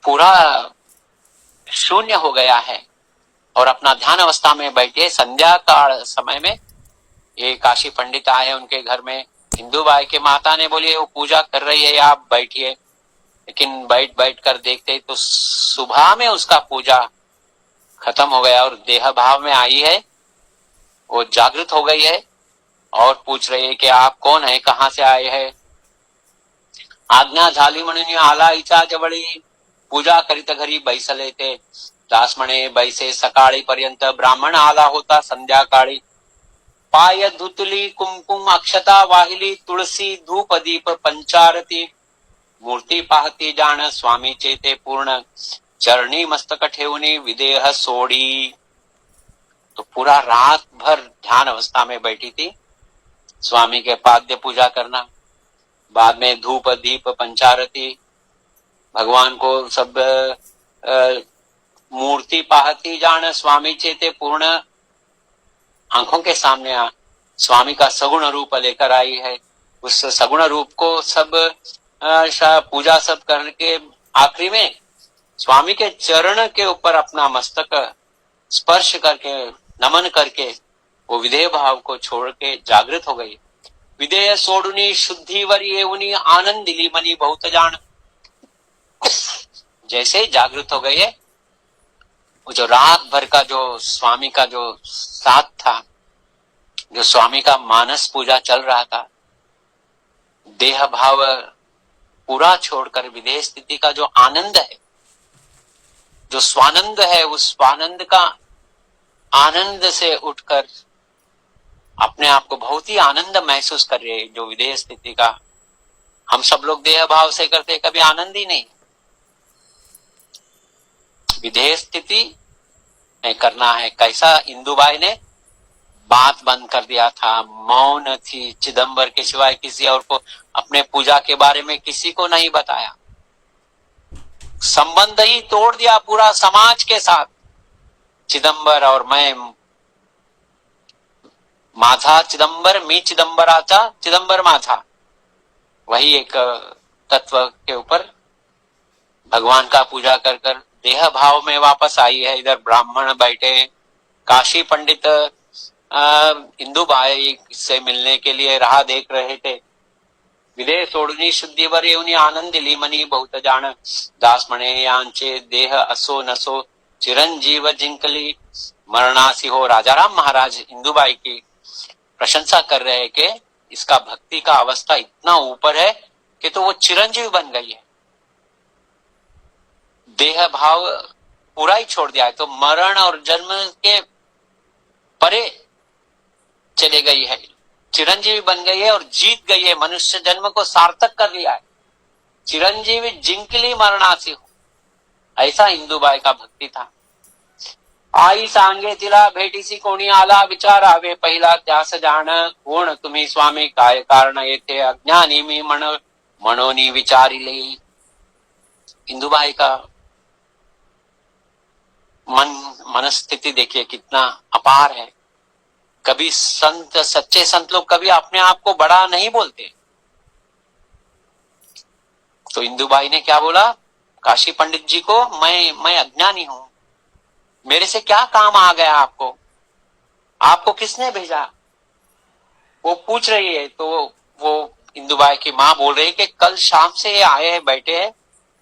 पूरा शून्य हो गया है और अपना ध्यान अवस्था में बैठे। संध्या काल समय में ये काशी पंडित आए उनके घर में। इंदुबाई के माता ने बोली वो पूजा कर रही है, आप बैठिए। लेकिन बैठ कर देखते तो सुबह में उसका पूजा खत्म हो गया और देह भाव में आई है, वो जागृत हो गई है और पूछ रही है कि आप कौन है, कहाँ से आए हैं। आज्ञा झाली म्हणून आला इच्छा जवळी, पूजा करीत घरी बैसले ते, दास म्हणे बैसे सकाळी पर्यंत, ब्राह्मण आला होता संध्याकाळी। पाय धुतली कुमकुम अक्षता वाहिली, तुळसी धूप दीप पंचारती, मूर्ती पाहती जाण स्वामीचे ते पूर्ण, चरणी मस्तक ठेवणी विदेह सोडी। तो पूरा रात भर ध्यान अवस्था में बैठी थी, स्वामी के पाद्य पूजा करना, बाद में धूप दीप पंचारती, भगवान को सब मूर्ति पाहती जान स्वामी चेते पूर्ण, आंखों के सामने स्वामी का सगुण रूप लेकर आई है। उस सगुण रूप को सब पूजा सब करके आखिरी में स्वामी के चरण के ऊपर अपना मस्तक स्पर्श करके नमन करके वो विधेय भाव को छोड़ के जागृत हो गई। विधेय सोडुनी शुद्धिवर येउनी, आनंद दिली मनी बहुत जान। जैसे ही जागृत हो गई है, वो जो रात भर का जो स्वामी का जो साथ था, जो स्वामी का मानस पूजा चल रहा था, देह भाव पूरा छोड़कर विधेय स्थिति का जो आनंद है, जो स्वानंद है, उस स्वानंद का आनंद से उठकर अपने आप को बहुत ही आनंद महसूस कर रहे। जो विधेय स्थिति का हम सब लोग देह भाव से करते, कभी आनंद ही नहीं। विधेय स्थिति में करना है। कैसा इंदुबाई ने बात बंद कर दिया था, मौन थी, चिदंबर के सिवाय किसी और को अपने पूजा के बारे में किसी को नहीं बताया, संबंध ही तोड़ दिया पूरा समाज के साथ। चिदंबर और मैं, माझा चिदंबर, मी चिदंबराचा, चिदंबर माझा, वही एक तत्व के ऊपर भगवान का पूजा कर कर देह भाव में वापस आई है। इधर ब्राह्मण बैठे, काशी पंडित इंदुबाई से मिलने के लिए राह देख रहे थे। विधेय सोडनी शुद्धीवर येऊनी, आनंद दिली मनी बहुत जाण, दास म्हणे यांचे देह असो नसो, चिरंजीव जिंकली मरणासी हो। राजाराम महाराज इंदुबाई की प्रशंसा कर रहे हैं कि इसका भक्ति का अवस्था इतना ऊपर है कि तो वो चिरंजीव बन गई है, देह भाव पूरा ही छोड़ दिया है, तो मरण और जन्म के परे चले गई है, चिरंजीवी बन गई है और जीत गई है, मनुष्य जन्म को सार्थक कर लिया है। चिरंजीवी जिंकली मरणासी हो, ऐसा इंदुबाई का भक्ति था। आई सांगे तिला भेटीसी कोणी आला, विचारावे पहिला त्यास जाण, कोण तुम्ही स्वामी काय कारण येथे, अज्ञानी मी म्हणोनी विचारिले। इंदुबाई का मनस्थिति देखिए कितना अपार है। कभी संत, सच्चे संत लोग कभी अपने आप को बड़ा नहीं बोलते। तो इंदुबाई ने क्या बोला काशी पंडित जी को, मैं अज्ञानी हूं, मेरे से क्या काम आ गया आपको, आपको किसने भेजा, वो पूछ रही है। तो वो इंदुबाई की माँ बोल रही है कि कल शाम से ये आए हैं, बैठे हैं,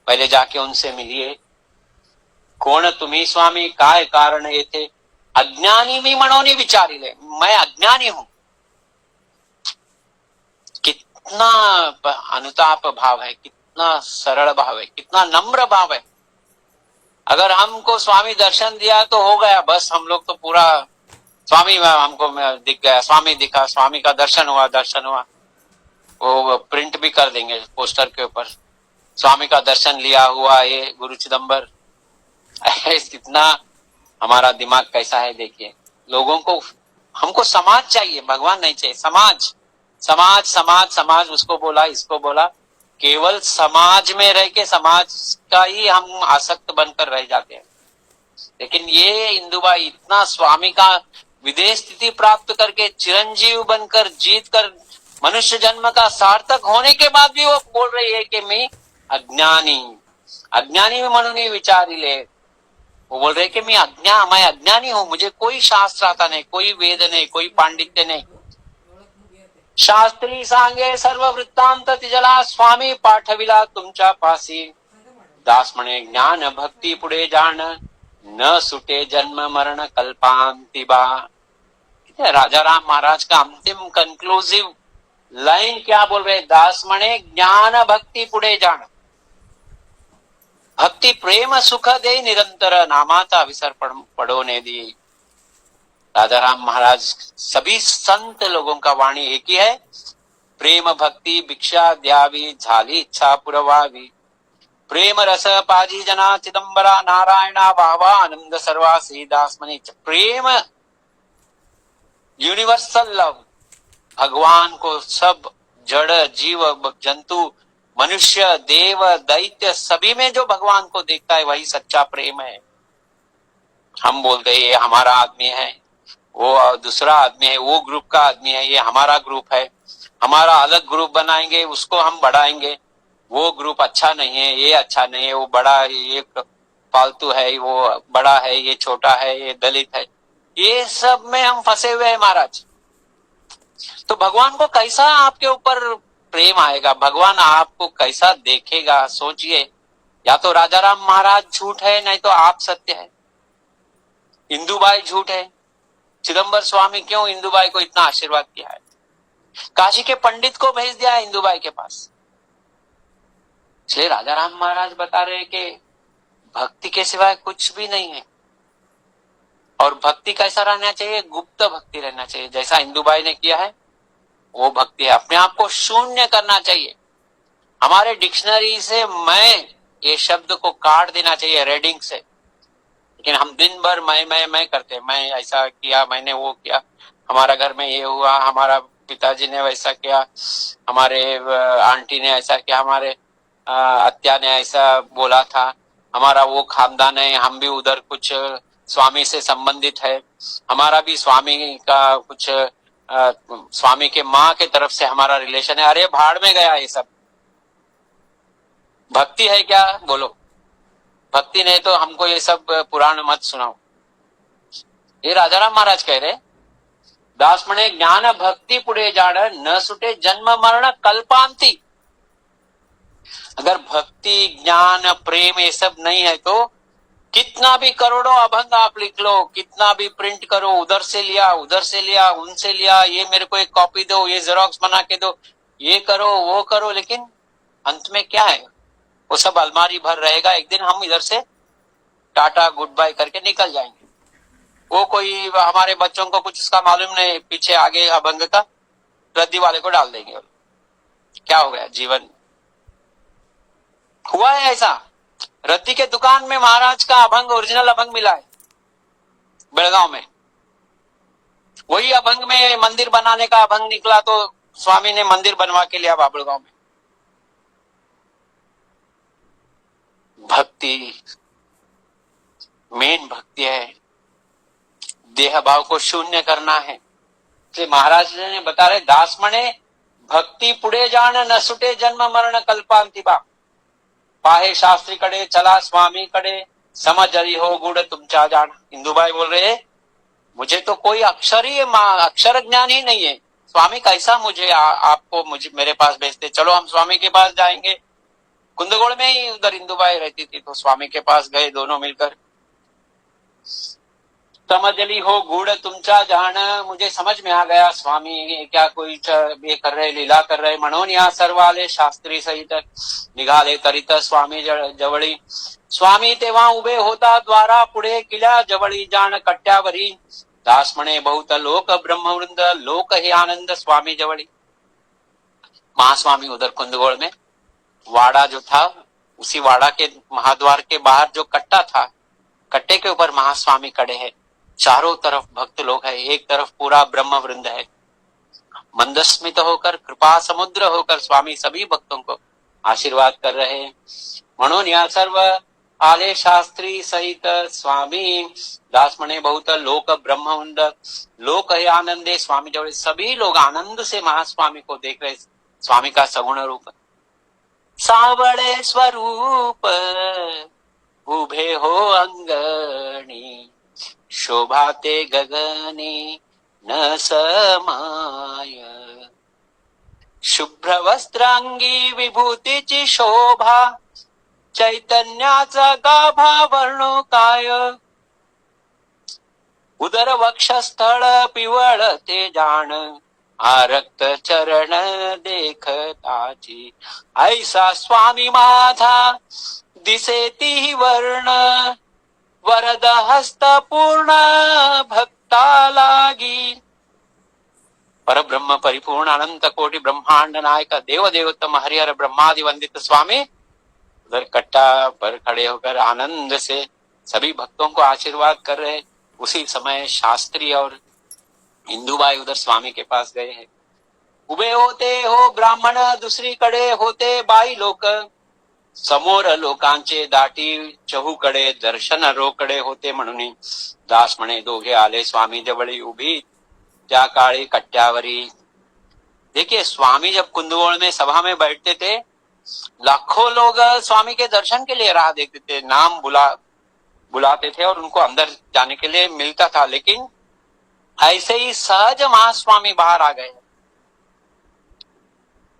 पहले जाके उनसे मिलिए। कोण तुम्ही स्वामी काय कारण येथे, अज्ञानी मी म्हणोनी विचारिले, मैं अज्ञानी हूं। कितना अनुताप भाव है, कितना सरल भाव है, कितना नम्र भाव है। अगर हमको स्वामी दर्शन दिया तो हो गया, बस हम लोग तो पूरा स्वामी हमको दिख गया, स्वामी दिखा, स्वामी का दर्शन हुआ, वो प्रिंट भी कर देंगे पोस्टर के ऊपर, स्वामी का दर्शन लिया हुआ ये गुरु चिदम्बर, कितना हमारा दिमाग कैसा है देखिए। लोगों को, हमको समाज चाहिए, भगवान नहीं चाहिए। समाज समाज समाज समाज, उसको बोला इसको बोला, केवल समाज में रह के समाज का ही हम आसक्त बनकर रह जाते हैं। लेकिन ये इंदुबाई इतना स्वामी का विदेश स्थिति प्राप्त करके चिरंजीव बनकर जीत कर मनुष्य जन्म का सार्थक होने के बाद भी वो बोल रही है कि मैं अज्ञानी अज्ञानी म्हणून विचारिले। वो बोल रहे कि मैं अज्ञानी हूं, मुझे कोई शास्त्र आता नहीं, कोई वेद नहीं, कोई पांडित्य नहीं। शास्त्री सांगे सर्व वृत्तांत तिजला, स्वामी पाठविला तुमच्या पासी। दास म्हणे ज्ञान भक्ती पुढे जाण, न सुटे जन्म मरण कल्पांती बा। राजा राम महाराज का अंतिम कंक्लूसिव लाइन क्या बोल रहे? दास म्हणे ज्ञान भक्ती पुढे जाण, भक्ति प्रेम सुख दे निरंतर, नामाचा विसर पडो ने दी। राजा राम महाराज, सभी संत लोगों का वाणी एक ही है, प्रेम भक्ति भिक्षा द्यावी, झाली इच्छा पुरवावी। प्रेम रस पाजी जना चिदंबरा, नारायणा वावा आनंद सर्वासी। दास म्हणे प्रेम, यूनिवर्सल लव, भगवान को सब जड़ जीव जंतु मनुष्य देव दैत्य सभी में जो भगवान को देखता है वही सच्चा प्रेम है। हम बोलते हैं ये हमारा आदमी है, वो दूसरा आदमी है, वो ग्रुप का आदमी है, ये हमारा ग्रुप है, हमारा अलग ग्रुप बनाएंगे, उसको हम बढ़ाएंगे। वो ग्रुप अच्छा नहीं है, ये अच्छा नहीं है, वो बड़ा है, ये फालतू है, वो बड़ा है, ये छोटा है, ये दलित है, ये सब में हम फंसे हुए हैं महाराज। तो भगवान को कैसा आपके ऊपर प्रेम आएगा? भगवान आपको कैसा देखेगा? सोचिए। या तो राजा राम महाराज झूठ है, नहीं तो आप सत्य है। इंदुबाई झूठ है। चिदंबर स्वामी क्यों इंदुबाई को इतना आशीर्वाद किया है? काशी के पंडित को भेज दिया है इंदुबाई के पास। इसलिए राजा राम महाराज बता रहे कि भक्ति के सिवाय कुछ भी नहीं है। और भक्ति कैसा रहना चाहिए? गुप्त भक्ति रहना चाहिए। जैसा इंदुबाई ने किया है वो भक्ति है। अपने आप को शून्य करना चाहिए। हमारे डिक्शनरी से मैं ये शब्द को काट देना चाहिए, रेडिंग से। लेकिन हम दिन भर मैं करते हैं। मैं ऐसा किया, मैंने वो किया, हमारा घर में ये हुआ, हमारा पिताजी ने वैसा किया, हमारे आंटी ने ऐसा किया, हमारे अत्या ने ऐसा बोला था, हमारा वो खानदान है, हम भी उधर कुछ स्वामी से संबंधित है, हमारा भी स्वामी का कुछ स्वामी के माँ के तरफ से हमारा रिलेशन है। अरे भाड़ में गया ये सब। भक्ति है क्या? बोलो। भक्ति नहीं तो हमको ये सब पुराण मत सुनाओ। ये राजा राम महाराज कह रहे, दास म्हणे ज्ञान भक्ति पुढे जाण, न सुटे जन्म मरण कल्पांती। अगर भक्ति ज्ञान प्रेम ये सब नहीं है तो कितना भी करोड़ों अभंग आप लिख लो, कितना भी प्रिंट करो, उधर से लिया उनसे लिया, ये मेरे को एक कॉपी दो, ये जेरोक्स बना के दो, ये करो वो करो, लेकिन अंत में क्या है? वो सब अलमारी भर रहेगा। एक दिन हम इधर से टाटा गुड बाय करके निकल जाएंगे। वो कोई हमारे बच्चों को कुछ इसका मालूम नहीं, पीछे आगे अभंग का रद्दी वाले को डाल देंगे। क्या हो गया? जीवन हुआ है ऐसा। रद्दी के दुकान में महाराज का अभंग, ओरिजिनल अभंग मिला है बेलगांव में। वही अभंग में मंदिर बनाने का अभंग निकला तो स्वामी ने मंदिर बनवा के लिया बाबुलगांव में। भक्ति मेन भक्ति है, देह भाव को शून्य करना है। इसलिए महाराज ने बता रहे, दास म्हणे भक्ती पुढे जाण, न सुटे जन्म मरण कल्पांती बा। पाहे शास्त्री कडे चला स्वामी कडे, समझरी हो गुड तुमचा जान। इंदुबाई बोल रहे, मुझे तो कोई अक्षर ज्ञान ही नहीं है, स्वामी कैसा मुझे आपको मेरे पास भेजते? चलो हम स्वामी के पास जाएंगे। कुंदगोड़ में ही उधर इंदुबाई रहती थी, तो स्वामी के पास गए दोनों मिलकर। समझली हो गुड़ तुमचा जान, मुझे समझ में आ गया स्वामी क्या कोई ये कर रहे, लीला कर रहे। म्हणून या सर्वाले शास्त्री सहित निघाले तरित स्वामी जवळी। स्वामी तेव्हा उभे होता द्वारा पुढे, किल्या जवळी जाण कट्ट्यावरी। दास म्हणे बहुत लोक ब्रह्मवृंद, लोक हे आनंद स्वामी जवळी। महास्वामी उधर कुंदगोड़ में वाड़ा जो था, उसी वाड़ा के महाद्वार के बाहर जो कट्टा था, कट्टे के ऊपर महास्वामी खड़े हैं। चारों तरफ भक्त लोग हैं, एक तरफ पूरा ब्रह्म वृंद है। मंदस्मित होकर, कृपा समुद्र होकर स्वामी सभी भक्तों को आशीर्वाद कर रहे हैं। म्हणून या सर्व आले शास्त्री सहित स्वामी दास म्हणे बहुत लोक ब्रह्मवृंद लोक है आनंदे। स्वामी जवळ सभी लोग आनंद से महास्वामी को देख रहे। स्वामी का सगुण रूप सावळे स्वरूप उभे हो अंगणी शोभाते गगनी न समाय शुभ्र वस्त्रांगी विभूतीची शोभा चैतन्याचा गाभा वर्णो काय उदर वक्षस्थळ पिवळ ते जाण आरक्त चरण देखताची ऐसा स्वामी माझा दिसे ती वर्ण वरद हस्त पूर्ण भक्ता लागी परब्रह्म परिपूर्ण अनंत कोटि ब्रह्मांड नायक देव देवोत्तम हरिहर ब्रह्मादि वंदित स्वामी उधर कट्टा पर खड़े होकर आनंद से सभी भक्तों को आशीर्वाद कर रहे। उसी समय शास्त्री और इंदुबाई उधर स्वामी के पास गए हैं। उभे होते हो ब्राह्मण दुसरीकडे होते बाई लोक समोर लोकांचे दाटी चहूकडे दर्शन रोकडे होते म्हणून दास म्हणे दोघे आले स्वामी जवळी उभी त्या काळी कट्ट्यावरी। देखिए स्वामी जब कुंदगोल में सभा में बैठते थे लाखों लोग स्वामी के दर्शन के लिए राह देखते थे, नाम बुलाते थे और उनको अंदर जाने के लिए मिलता था। लेकिन ऐसे ही सहज महास्वामी बाहर आ गए,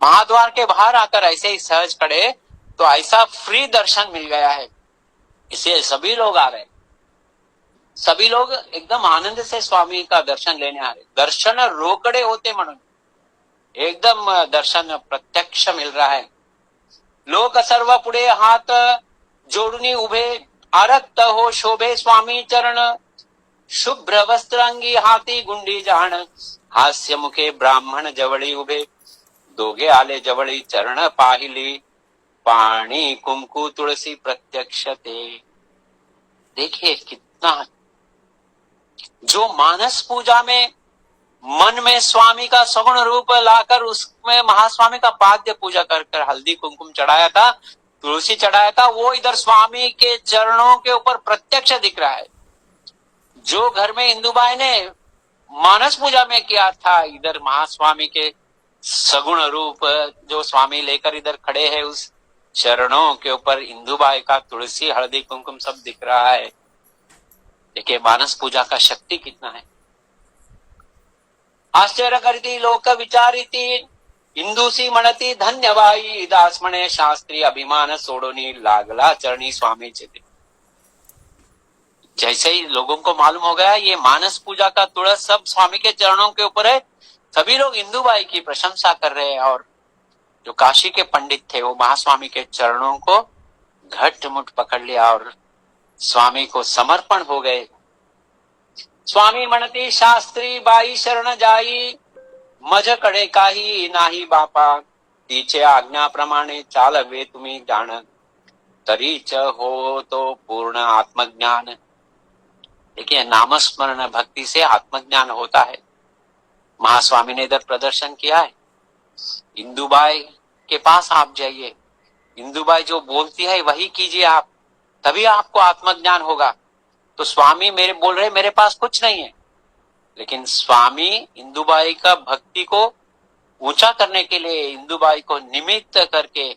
महाद्वार के बाहर आकर ऐसे ही सहज खड़े तो ऐसा फ्री दर्शन मिल गया है। इसलिए सभी लोग आ रहे, सभी लोग एकदम आनंद से स्वामी का दर्शन लेने आ रहे। दर्शन रोकडे होते म्हणून एकदम दर्शन प्रत्यक्ष मिल रहा है। लोक सर्व पुढे हात जोडून उभे आरक्त हो शोभे स्वामी चरण शुभ्र वस्त्रांगी हाती गुंडी जाण हास्य मुखे ब्राह्मण जवळी उभे दोघे आले जवळी चरण पाहिली पाणी कुमकु तुलसी प्रत्यक्ष ते। देखिए कितना जो मानस पूजा में मन में स्वामी का सगुण रूप लाकर उसमें महास्वामी का पाद्य पूजा कर हल्दी कुमकुम चढ़ाया था, तुलसी चढ़ाया था, वो इधर स्वामी के चरणों के ऊपर प्रत्यक्ष दिख रहा है। जो घर में इंदुबाई ने मानस पूजा में किया था इधर महास्वामी के सगुण रूप जो स्वामी लेकर इधर खड़े हैं उस चरणों के ऊपर इंदुबाई का तुलसी हल्दी कुमकुम सब दिख रहा है। देखिए मानस पूजा का शक्ति कितना है। आश्चर्य करती लोक विचारिती इंदुसी म्हणती धन्यवाई दास म्हणे शास्त्री अभिमान सोडोनी लागला चरणी स्वामी चिते। जैसे ही लोगों को मालूम हो गया ये मानस पूजा का तुलस सब स्वामी के चरणों के ऊपर है, सभी लोग इंदुबाई की प्रशंसा कर रहे हैं। और जो काशी के पंडित थे वो महास्वामी के चरणों को घट मुठ पकड़ लिया और स्वामी को समर्पण हो गए। स्वामी म्हणती शास्त्री बाई शरण जाई मज कडे काही नाही बापा तिचे आज्ञाप्रमाणे चालवे तुम्ही जाण तरीच हो तो पूर्ण आत्मज्ञान। देखिए नामस्मरण भक्ति से आत्मज्ञान होता है। महास्वामी ने इधर प्रदर्शन किया है। इंदुबाई के पास आप जाइए, इंदुबाई जो बोलती है वही कीजिए आप, तभी आपको आत्मज्ञान होगा। तो स्वामी मेरे बोल रहे मेरे पास कुछ नहीं है, लेकिन स्वामी इंदुबाई का भक्ति को ऊंचा करने के लिए इंदुबाई को निमित्त करके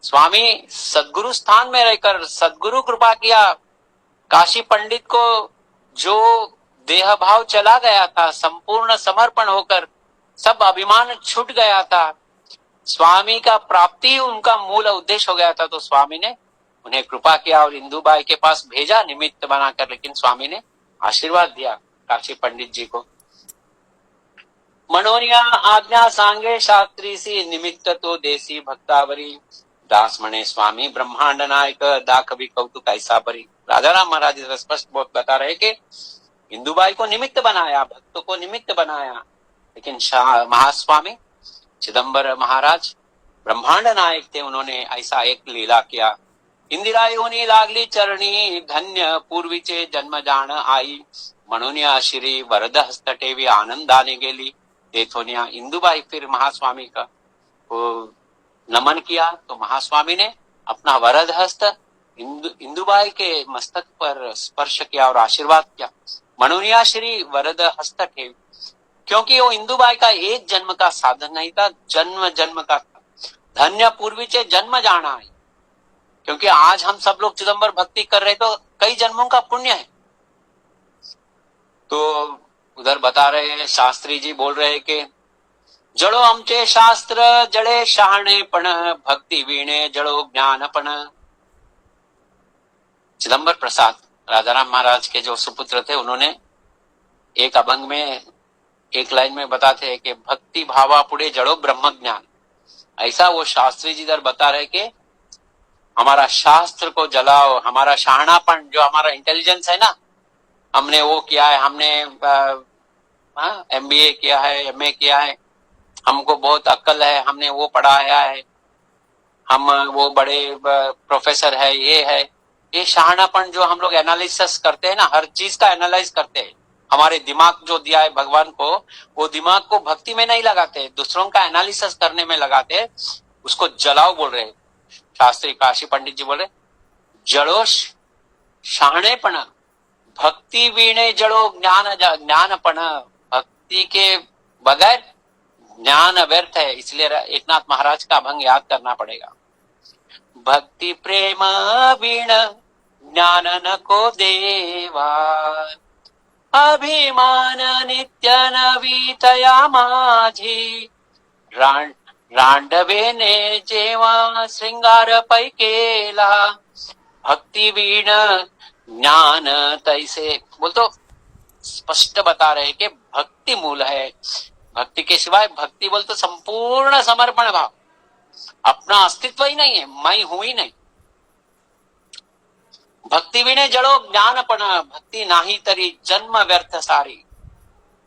स्वामी सद्गुरु स्थान में रहकर सद्गुरु कृपा किया। काशी पंडित को जो देह भाव चला गया था, संपूर्ण समर्पण होकर सब अभिमान छूट गया था, स्वामी का प्राप्ति उनका मूल उद्देश्य हो गया था। तो स्वामी ने उन्हें कृपा किया और इंदुबाई के पास भेजा निमित्त बनाकर, लेकिन स्वामी ने आशीर्वाद दिया काशी पंडित जी को। मनोनिया आज्ञा सांगे शास्त्रीसी निमित्त तो देसी भक्तावरी दास म्हणे स्वामी ब्रह्मांड नायक दाख भी कौतुक ऐसा परी। राजा राम महाराज स्पष्ट बहुत बता रहे कि इंदुबाई को निमित्त बनाया, भक्तों को निमित्त बनाया, लेकिन महास्वामी चिदंबर महाराज ब्रह्मांड नायक थे, उन्होंने ऐसा एक लीला किया। इंदिरा योनी लागली चरणी, धन्य पूर्वीचे जन्म जाण आई, म्हणून या श्री वरद हस्त टेवी आनंदाने गेली। तेथून या इंदुबाई फिर महास्वामी का को नमन किया, तो महास्वामी ने अपना वरद हस्त इंदुबाई के मस्तक पर स्पर्श किया और आशीर्वाद किया। म्हणून या श्री वरद हस्त टेवी, क्योंकि वो इंदुबाई का एक जन्म का साधन नहीं था, जन्म जन्म का था। धन्य पूर्वीचे जन्म जाना है, क्योंकि आज हम सब लोग चिदंबर भक्ति कर रहे तो कई जन्मों का पुण्य है। तो उधर बता रहे हैं, शास्त्री जी बोल रहे हैं कि जड़ो आमचे शास्त्र जड़े शहाणेपण, भक्ती वीणे जड़ो ज्ञानपण। चिदंबर प्रसाद राजाराम महाराज के जो सुपुत्र थे, उन्होंने एक अभंग में एक लाइन में बताते हैं कि भक्ति भावा पुड़े जड़ो ब्रह्म ज्ञान। ऐसा वो शास्त्री जी इधर बता रहे कि हमारा शास्त्र को जलाओ, हमारा शहानापन, जो हमारा इंटेलिजेंस है ना, हमने वो किया है, हमने MBA किया है, MA किया है, हमको बहुत अक्ल है, हमने वो पढ़ाया है, हम वो बड़े प्रोफेसर है, ये शहानापन जो हम लोग एनालिसिस करते हैं ना, हर चीज का एनालाइज करते हैं, हमारे दिमाग जो दिया है भगवान को, वो दिमाग को भक्ति में नहीं लगाते, दूसरों का एनालिसिस करने में लगाते, उसको जलाओ बोल रहे। शास्त्री काशी पंडित जी बोले जड़ो शहाणेपण, भक्ति वीणे जड़ो ज्ञानपण। भक्ति के बगैर ज्ञान व्यर्थ है, इसलिए एकनाथ महाराज का अभंग याद करना पड़ेगा। भक्ति प्रेम वीण ज्ञान नको देवा, अभिमान नित्य नवीतया माझी, रांडवेने जेवा श्रृंगार पै केला, भक्ति वीण ज्ञान तैसे। बोल तो स्पष्ट बता रहे कि भक्ति मूल है, भक्ति के सिवाय, भक्ति बोल तो संपूर्ण समर्पण भाव, अपना अस्तित्व ही नहीं है, मैं हूं ही नहीं। भक्ति वीणे जड़ो ज्ञानपण, भक्ति नाही तरी जन्म व्यर्थ सारी।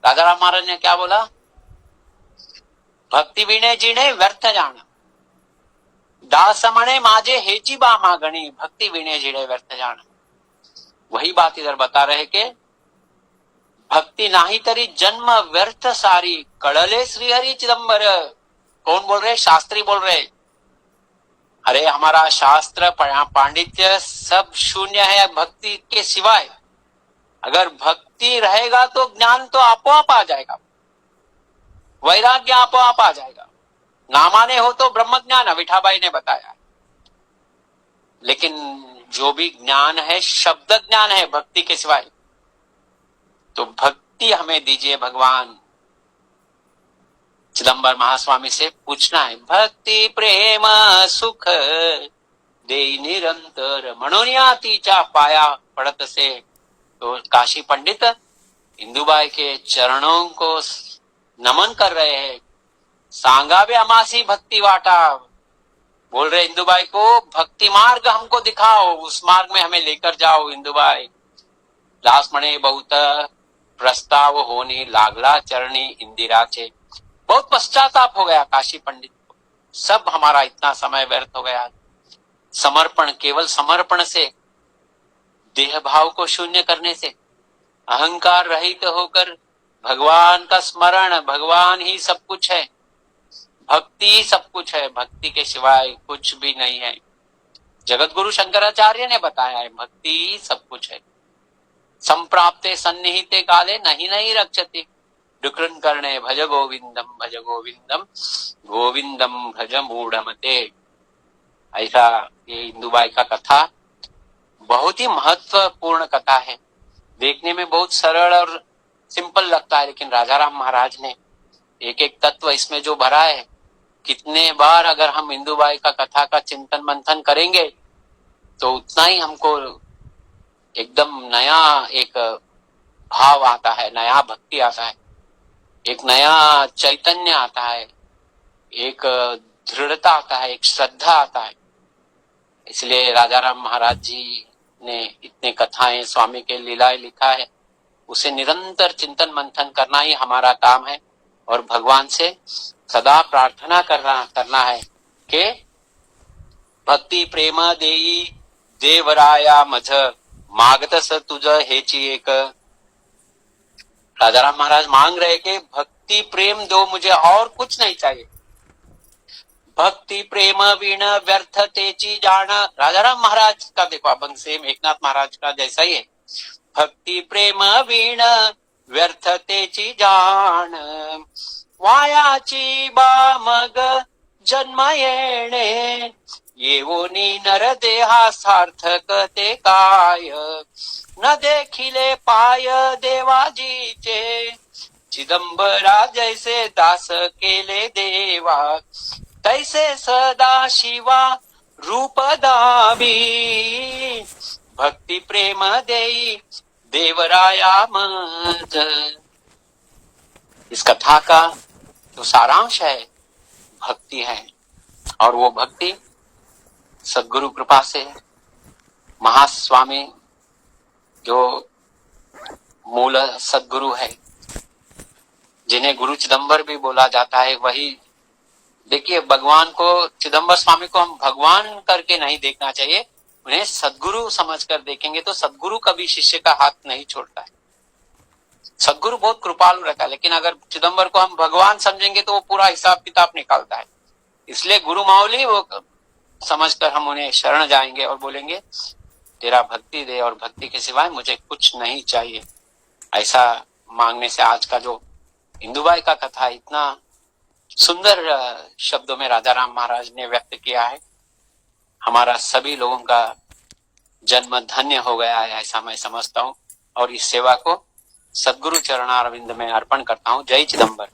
राजाराम महाराज ने क्या बोला? भक्ति वीणे जीणे व्यर्थ जाण, दास मणे माजे हेची बा मागणी, भक्ति वीणे जीणे व्यर्थ जाण। वही बात इधर बता रहे कि भक्ति नाही तरी जन्म व्यर्थ सारी, कड़ले श्रीहरि चिदंबर। कौन बोल रहे? शास्त्री बोल रहे। अरे हमारा शास्त्र पांडित्य सब शून्य है भक्ति के सिवाय। अगर भक्ति रहेगा तो ज्ञान तो आपोआप आ जाएगा, वैराग्य आपोआप आ जाएगा, ना माने हो तो ब्रह्म ज्ञान, विठाबाई ने बताया। लेकिन जो भी ज्ञान है शब्द ज्ञान है भक्ति के सिवाय। तो भक्ति हमें दीजिए भगवान। चिदंबर महास्वामी से पूछना है, भक्ति प्रेम सुख दे निरंतर, म्हणून या तीचा पाया पड़त से। तो काशी पंडित इंदुबाई के चरणों को नमन कर रहे हैं। सांगावे अमासी भक्ति वाटा, बोल रहे इंदुबाई को भक्ति मार्ग हमको दिखाओ, उस मार्ग में हमें लेकर जाओ इंदुबाई। दास मणे बहुत प्रस्ताव होनी लागला चरणी इंदिरा चे। बहुत पश्चाताप हो गया काशी पंडित को, सब हमारा इतना समय व्यर्थ हो गया। समर्पण, केवल समर्पण से, देह भाव को शून्य करने से, अहंकार रहित होकर भगवान का स्मरण, भगवान ही सब कुछ है, भक्ति सब कुछ है, भक्ति के सिवाय कुछ भी नहीं है। जगत गुरु शंकराचार्य ने बताया है भक्ति सब कुछ है। संप्राप्ते सन्निहिते काले नहीं रक्षति, डुकृन करणे भज गोविंदम गोविंदम भज मूढ़मते। ऐसा ये इंदुबाई का कथा बहुत ही महत्वपूर्ण कथा है। देखने में बहुत सरल और सिंपल लगता है, लेकिन राजाराम महाराज ने एक एक तत्व इसमें जो भरा है, कितने बार अगर हम इंदुबाई का कथा का चिंतन मंथन करेंगे तो उतना ही हमको एकदम नया एक भाव आता है, नया भक्ति आता है, एक नया चैतन्य आता है, एक दृढ़ता आता है, एक श्रद्धा आता है। इसलिए राजाराम महाराज जी ने इतने कथाएं, स्वामी के लीलाएं लिखा है, उसे निरंतर चिंतन मंथन करना ही हमारा काम है और भगवान से सदा प्रार्थना करना है के भक्ती प्रेम देई देवराया मझ मागतस तुझ हेची एक। राजाराम महाराज मांग रहे कि भक्ति प्रेम दो मुझे, और कुछ नहीं चाहिए। भक्ति प्रेम वीण व्यर्थ तेची जान। राजाराम महाराज का देखो अभंग सेम एकनाथ महाराज का जैसा ही है। भक्ति प्रेम वीण व्यर्थ तेची जान वायाची बामग जन्म येणे येवोनी नर देहा सार्थक ते काय न देखिले पाय देवाजीचे चिदंबरा जैसे दास केले देवा तैसे सदा शिवा रूप दावी भक्ति प्रेम देई देवराया मज। इस कथा का जो सारांश है भक्ति है, और वो भक्ति सद्गुरु कृपा से महास्वामी जो मूल सद्गुरु है, जिन्हें गुरु चिदंबर भी बोला जाता है, वही देखिए भगवान को, चिदंबर स्वामी को हम भगवान करके नहीं देखना चाहिए, उन्हें सद्गुरु समझकर देखेंगे तो सद्गुरु कभी शिष्य का हाथ नहीं छोड़ता है। सद्गुरु बहुत कृपालु रहता है, लेकिन अगर चिदंबर को हम भगवान समझेंगे तो वो पूरा हिसाब किताब निकालता है। इसलिए गुरु माउली वो समझकर हम उन्हें शरण जाएंगे और बोलेंगे तेरा भक्ति दे, और भक्ति के सिवाय मुझे कुछ नहीं चाहिए। ऐसा मांगने से आज का जो इंदुबाई का कथा इतना सुंदर शब्दों में राजाराम महाराज ने व्यक्त किया है, हमारा सभी लोगों का जन्म धन्य हो गया है, ऐसा मैं समझता हूँ। और इस सेवा को सद्गुरु चरणारविंद में अर्पण करता हूँ। जय चिदंबर।